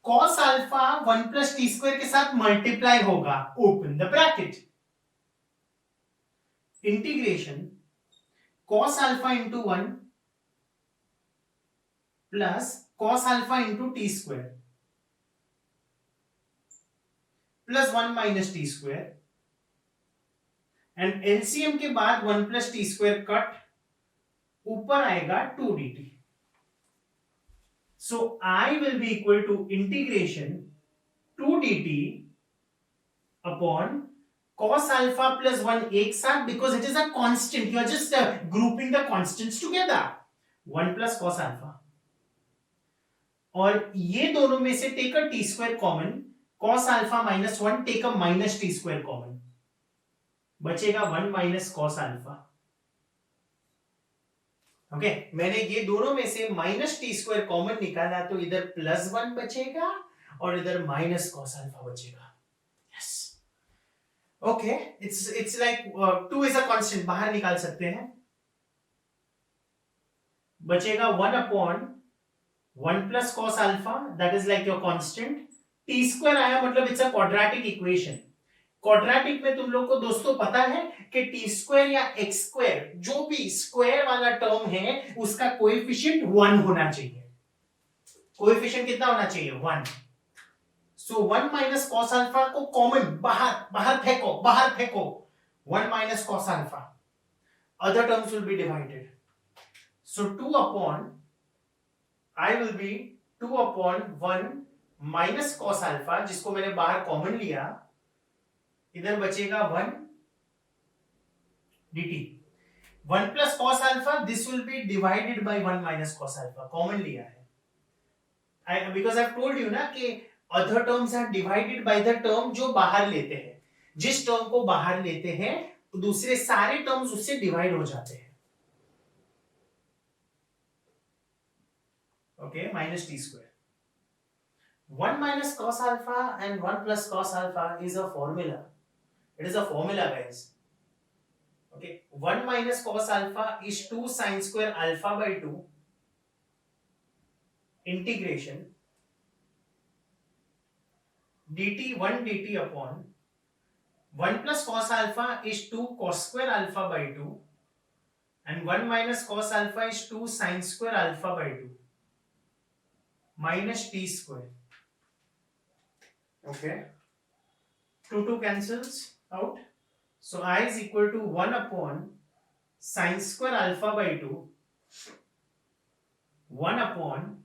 Cos alpha 1 plus t square के साथ मल्टीप्लाई होगा. Open the bracket. Integration cos alpha into 1 plus cos alpha into t square plus 1 minus t square, and LCM के बाद 1 plus t square cut, ऊपर आएगा 2 dt. So I will be equal to integration 2 dt upon cos alpha plus 1 एक साथ, because it is a constant. You are just grouping the constants together. 1 plus cos alpha. और ये दोनों में से take a t square common. Cos alpha minus 1 take a minus t square common. बचेगा 1 minus cos alpha. Okay मैंने ये दोनों में से माइनस टी स्क्वायर कॉमन निकाला, तो इधर प्लस 1 बचेगा और इधर माइनस कॉस अल्फा बचेगा. Yes okay, it's like 2 is a constant, बाहर निकाल सकते हैं. बचेगा 1 upon 1 plus cos alpha, that is like your constant. T square आया मतलब it's a quadratic equation. Quadratic में तुम लोग को दोस्तों पता है कि टी स्क्वायर या एक्स स्क्वायर, जो भी स्क्वायर वाला टर्म है उसका कोएफिशिएंट 1 होना चाहिए. कोएफिशिएंट कितना होना चाहिए? 1. सो 1 माइनस कॉस अल्फा को कॉमन बाहर फेंको. 1 minus cos alpha, other terms will be divided. So 2 upon I will B 2 upon 1 minus cos alpha, जिसको मैंने बाहर कॉमन लिया, इधर बचेगा 1 dt. 1 plus cos alpha, this will be divided by 1 minus cos alpha. Common लिया है because I've told you ना कि other terms are divided by the term जो बाहर लेते हैं. जिस टर्म को बाहर लेते हैं दूसरे सारे टर्म्स उससे डिवाइड हो जाते हैं. Okay, minus t square. 1 minus cos alpha and 1 plus cos alpha is a formula. It is a formula, guys. Okay, 1 minus cos alpha is 2 sin square alpha by 2 integration dt 1 dt upon 1 plus cos alpha is 2 cos square alpha by 2 and 1 minus cos alpha is 2 sin square alpha by 2 minus t square. Okay, 2 cancels out, so I is equal to 1 upon sin square alpha by 2 1 upon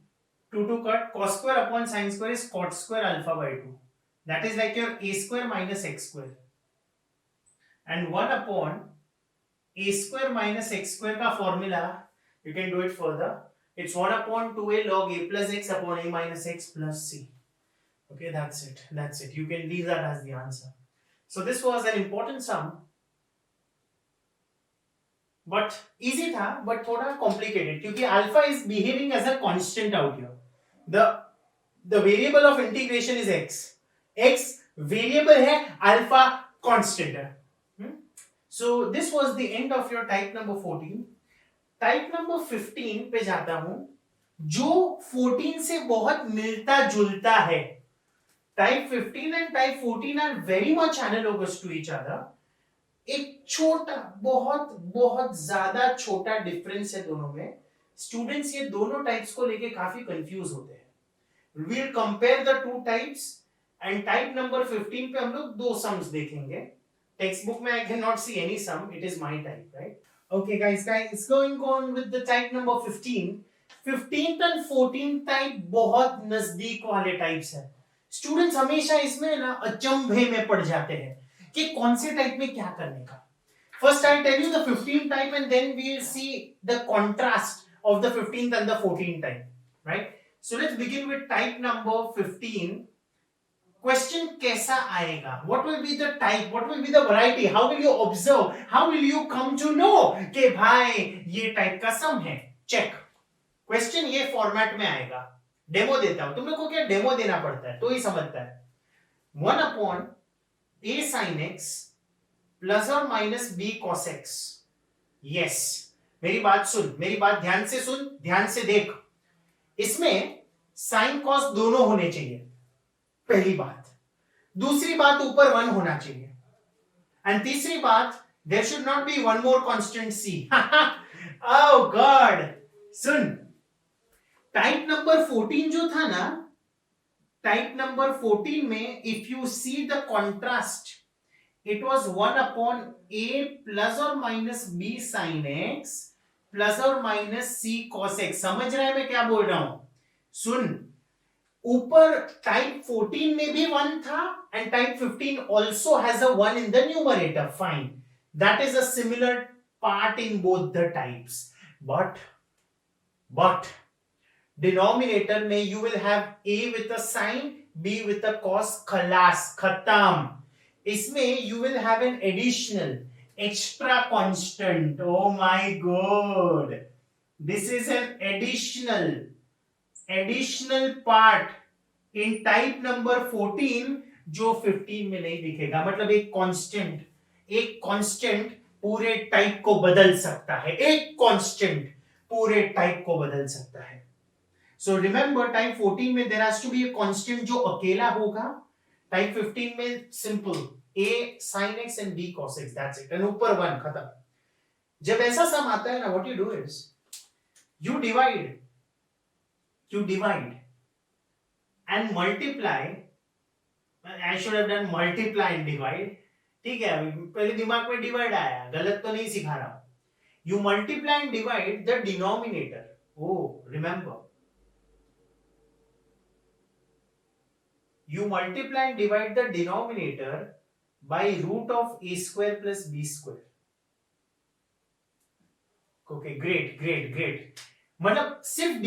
2 cut, cos square upon sin square is cot square alpha by 2, that is like your a square minus x square, and 1 upon a square minus x square का formula you can do it further. It's 1 upon 2a log a plus x upon a minus x plus c. Okay, that's it. You can leave that as the answer. So this was an important sum, but easy था, but थोड़ा complicated क्योंकि alpha is behaving as a constant out here. The variable of integration is x. X variable है, alpha constant है. So this was the end of your type number 14. Type number 15 पे जाता हूं जो 14 से बहुत मिलता जुलता है. Type 15 and type 14 are very much analogous to each other. एक छोटा बहुत बहुत ज्यादा छोटा डिफरेंस है दोनों में. स्टूडेंट्स ये दोनों टाइप्स को लेके काफी कंफ्यूज होते हैं. We will compare the two types and type number 15 पे हम लोग दो सम्स देखेंगे. टेक्स्ट बुक में I can not see any sum, it is my type, right? Okay guys, going on with the type number 15. 15th and 14th type बहुत नजदीक वाले types हैं. स्टूडेंट्स हमेशा इसमें ना अचंभे में पड़ जाते हैं कि कौन से टाइप में क्या करने का. First I tell you the 15th type and then we will see the contrast of the 15th and the 14th type, right? So let's begin with type number 15. Question कैसा आएगा? What will be the type? What will be the variety? How will you observe? How will you come to know कि भाई ये type का sum है? Check. Question ये format में आएगा. डेमो देता हूं. तुम लोग को क्या डेमो देना पड़ता है तो ही समझता है. 1 upon a sin x plus or minus b cos x. Yes, मेरी बात सुन, मेरी बात ध्यान से सुन, ध्यान से देख. इसमें साइन कॉस दोनों होने चाहिए, पहली बात. दूसरी बात ऊपर 1 होना चाहिए. एंड तीसरी बात, there should not be one more constant c. Oh God. सुन, टाइप नंबर 14 जो था ना, टाइप नंबर 14 में if you see the contrast, it was 1 upon a plus और minus b sin x plus और माइनस c cos x. समझ रहा है मैं क्या बोल रहा हूं? सुन, ऊपर टाइप 14 में भी 1 था and type 15 also has a 1 in the numerator. Fine, that is a similar part in both the types, but denominator में you will have a with a sin, b with a cos. खलास, खत्म. इसमें you will have an additional extra constant. Oh my god, this is an additional part in type number 14 जो 15 में नहीं दिखेगा. मतलब एक कांस्टेंट पूरे टाइप को बदल सकता है. एक कांस्टेंट पूरे टाइप को बदल सकता है. सो रिमेंबर, टाइप 14 में there has to be a constant जो अकेला होगा. टाइप 15 में simple a sin x and b cos x, that's it. And ऊपर 1, खत्म. जब ऐसा सम आता है ना, what you do is you divide and multiply. I should have done multiply and divide. ठीक है, पहले दिमाग में डिवाइड आया, गलत तो नहीं सिखा रहा हूं. You multiply and divide the denominator. Oh, remember, you multiply and divide the denominator by root of a square plus b square. Okay great great great, मतलब सिर्फ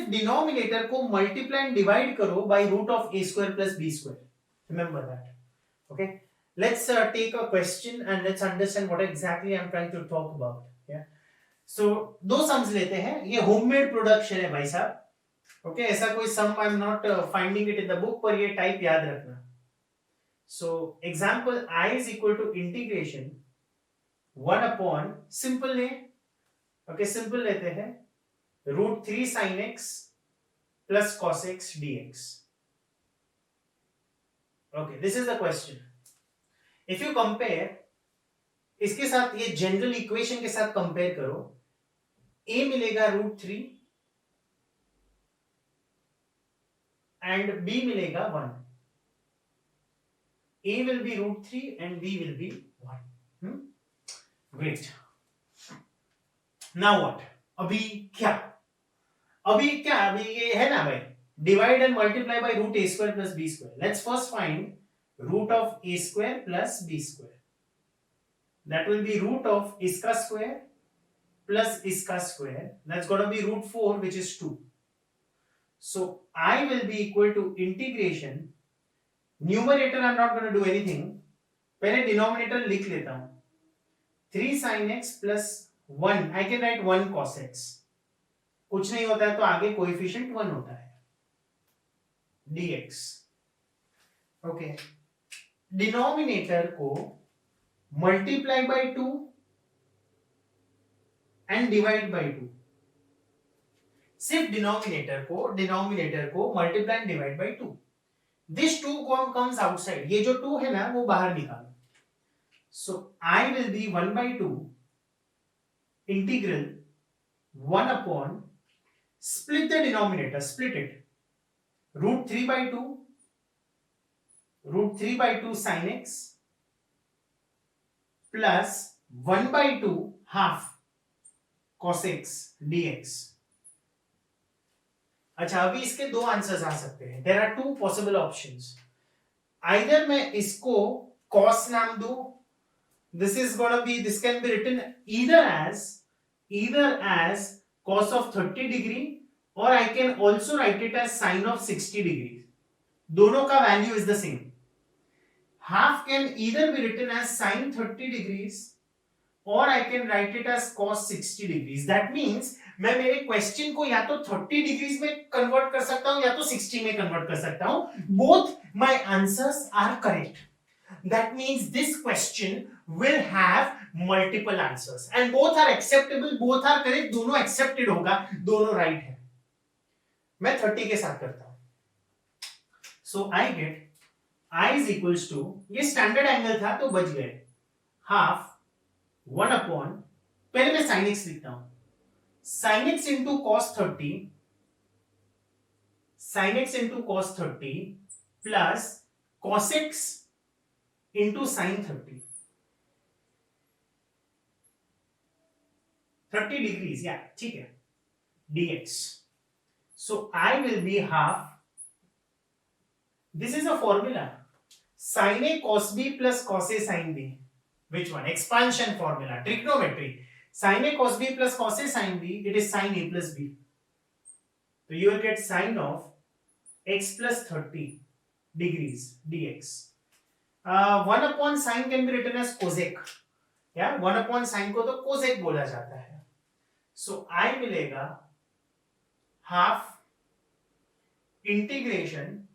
डिनोमिनेटर को मल्टीप्लाई एंड डिवाइड करो by root of a square plus b square. Remember that. Okay, let's take a question and let's understand what exactly I'm trying to talk about. Yeah, so दो sums लेते हैं. ये homemade production है भाई साहब. Okay, ऐसा कोई sum I am not finding it in the book, पर ये टाइप याद रखना. So example I is equal to integration 1 upon simple ले. ओके, सिंपल लेते हैं root 3 sin x plus cos x dx. Okay, this is the question. If you compare इसके साथ, ये जनरल इक्वेशन के साथ कंपेयर करो, a मिलेगा रूट 3 एंड b मिलेगा 1. a will be root 3 and b will be 1. Great. Now what? अभी ये है ना भाई, divide and multiply by root a square plus b square. Let's first find root of a square plus b square. That will be root of इसका square plus इसका square. That's going to be root 4, which is 2. So I will be equal to integration. Numerator I'm not going to do anything. पहले denominator लिख लेता हूं. 3 sin x plus 1. I can write 1 cos x. कुछ नहीं होता है तो आगे कोएफिशिएंट 1 होता है. dx. ओके, डिनोमिनेटर को multiply by 2 and divide by 2. सिर्फ डिनोमिनेटर को multiply and divide by 2. This 2 comes outside. ये जो 2 है ना, वो बाहर निकालो. So I will be 1 by 2 integral 1 upon, split the denominator, split it, root 3 by 2 sin x plus 1 by 2 half cos x dx. अच्छा, अभी इसके दो आंसर्स आ सकते हैं. There are two possible options. Either मैं इसको cos नाम दूं. This can be written either as cos of 30 degree, or I can also write it as sin of 60 degrees. दोनों का value is the same. Half can either be written as sin 30 degrees, or I can write it as cos 60 degrees. That means मैं मेरे question को या तो 30 degrees में convert कर सकता हूं या तो 60 में कन्वर्ट कर सकता हूं. Both my answers are correct. That means this question will have multiple answers and both are acceptable, both are correct. दोनों accepted होगा, दोनों right है. मैं 30 के साथ करता हूं. So I get I is equals to, ये स्टैंडर्ड एंगल था तो बच गए, हाफ 1 upon, पहले मैं sin x लिखता हूं, sin x into cos 30 plus cos x into sin 30 degrees. Yeah, ठीक है, dx. So I will be half, this is a formula, sin a cos b plus cos a sin b. Which one? Expansion formula, trigonometry. Sin a cos b plus cos a sin b, it is sin a plus b. So you will get sin of x plus 30 degrees dx. 1 upon sin can be written as cosec. Yeah, 1 upon sin को तो cosec बोला जाता है. So I मिलेगा half integration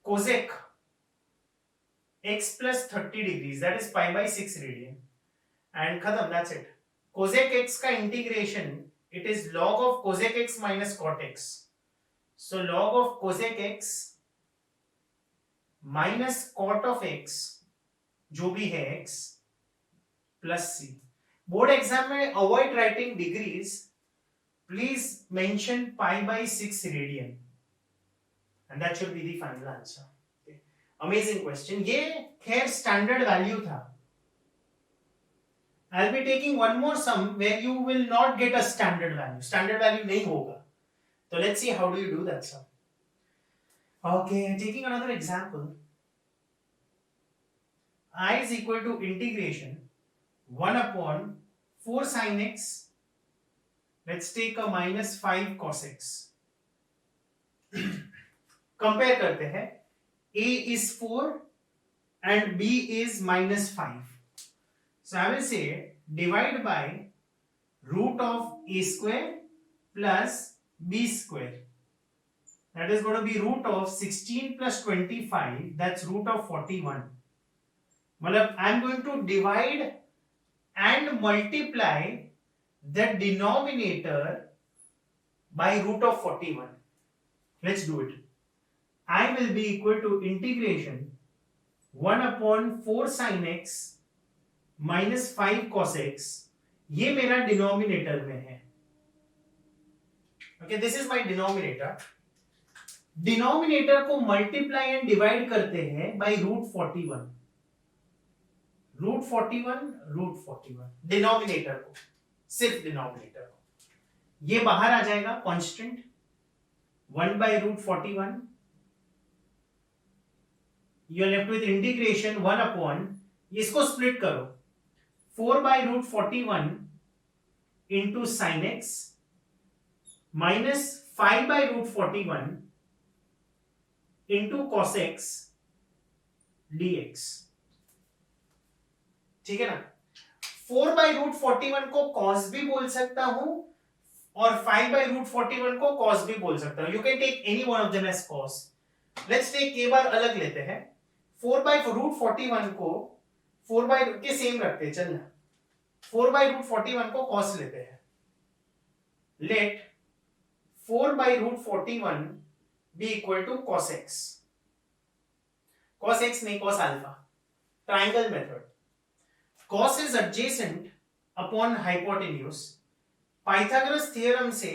cosec x plus 30 degrees, that is pi by 6 radian, and खत्म, that's it. Cosec x का integration, it is log of cosec x minus cot x. So log of cosec x minus cot of x, जो भी है x, plus c. Board exam में avoid writing degrees, please mention pi by 6 radian, and that should be the final answer. Amazing question. ये खैर standard value था. I will be taking one more sum where you will not get a standard value. Standard value नहीं होगा. तो let's see how do you do that sum. Okay, taking another example. I is equal to integration 1 upon 4 sin x. Let's take a minus 5 cos x. Compare करते हैं. A is 4 and B is minus 5. So I will say divide by root of A square plus B square. That is going to be root of 16 plus 25. That's root of 41. मतलब I am going to divide and multiply the denominator by root of 41. Let's do it. I will be equal to integration 1 upon 4 sin x minus 5 cos x. ये मेरा denominator में है. Okay, this is my denominator. Denominator को multiply and divide करते हैं by root 41. Root 41 denominator को, सिर्फ denominator को. ये बाहर आ जाएगा constant 1 by root 41. You are left with integration 1 upon, इसको स्प्लिट करो, 4 by root 41 into sin x minus 5 by root 41 into cos x dx. ठीक है ना. 4 by root 41 को cos भी बोल सकता हूं और 5 by root 41 को cos भी बोल सकता हूं. You can take any one of them as cos. Let's take k बार अलग लेते हैं. 4 by root 41 को 4 by के सेम रखते हैं, चलना. 4 by root 41 को cos लेते हैं. Let 4 by root 41 be equal to cos x. Cos x नहीं, cos alpha. Triangle method. Cos is adjacent upon hypotenuse. Pythagoras theorem से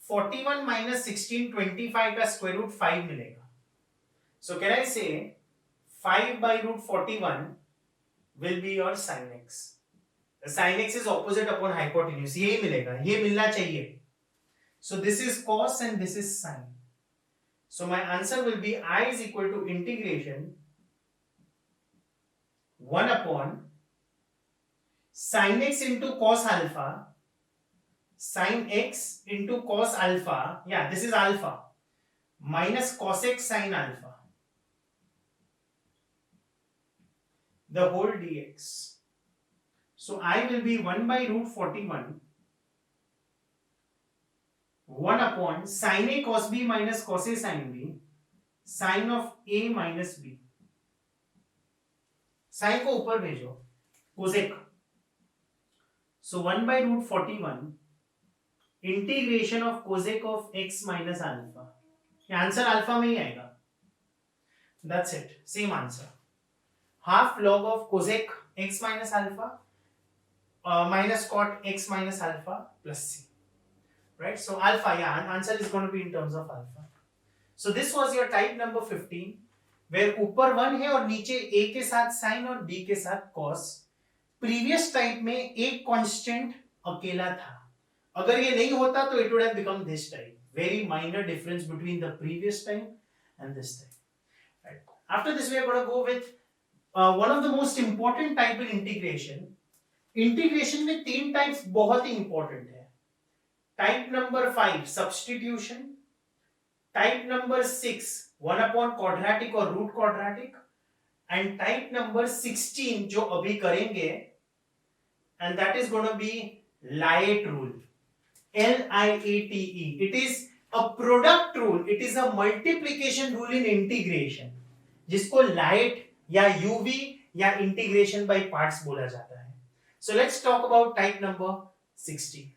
41 minus 16 25 का square root 5 मिलेगा. So can I say 5 by root 41 will be your sin x. The sin x is opposite upon hypotenuse. यही मिलेगा, ये मिलना चाहिए. So this is cos and this is sin. So my answer will be I is equal to integration 1 upon sin x into cos alpha, sin x into cos alpha, yeah, this is alpha, minus cos x sin alpha, the whole dx. So I will be 1 by root 41 1 upon sin a cos b minus cos a sin b, sin of a minus b. sin को ऊपर भेजो, cosec. So 1 by root 41 integration of cosec of x minus alpha. ये answer alpha में ही आएगा. That's it, same answer. Half log of cosec x minus alpha minus cot x minus alpha plus c. Right? So alpha, yeah, answer is going to be in terms of alpha. So this was your type number 15, where ऊपर 1 है और नीचे a के साथ sin और b के साथ cos. Previous type में एक कांस्टेंट अकेला था. अगर ये नहीं होता तो it would have become this type. Very minor difference between the previous time and this time. Right? After this we are going to go with one of the most important type in integration. Integration में 3 types बहुत ही important है. Type number 5 substitution, type number 6 1 upon quadratic और root quadratic, and type number 16 जो अभी करेंगे, and that is going to be LIATE rule. LIATE. It is a product rule, it is a multiplication rule in integration, जिसको LIATE या UV या integration by parts बोला जाता है. So let's talk about type number 16.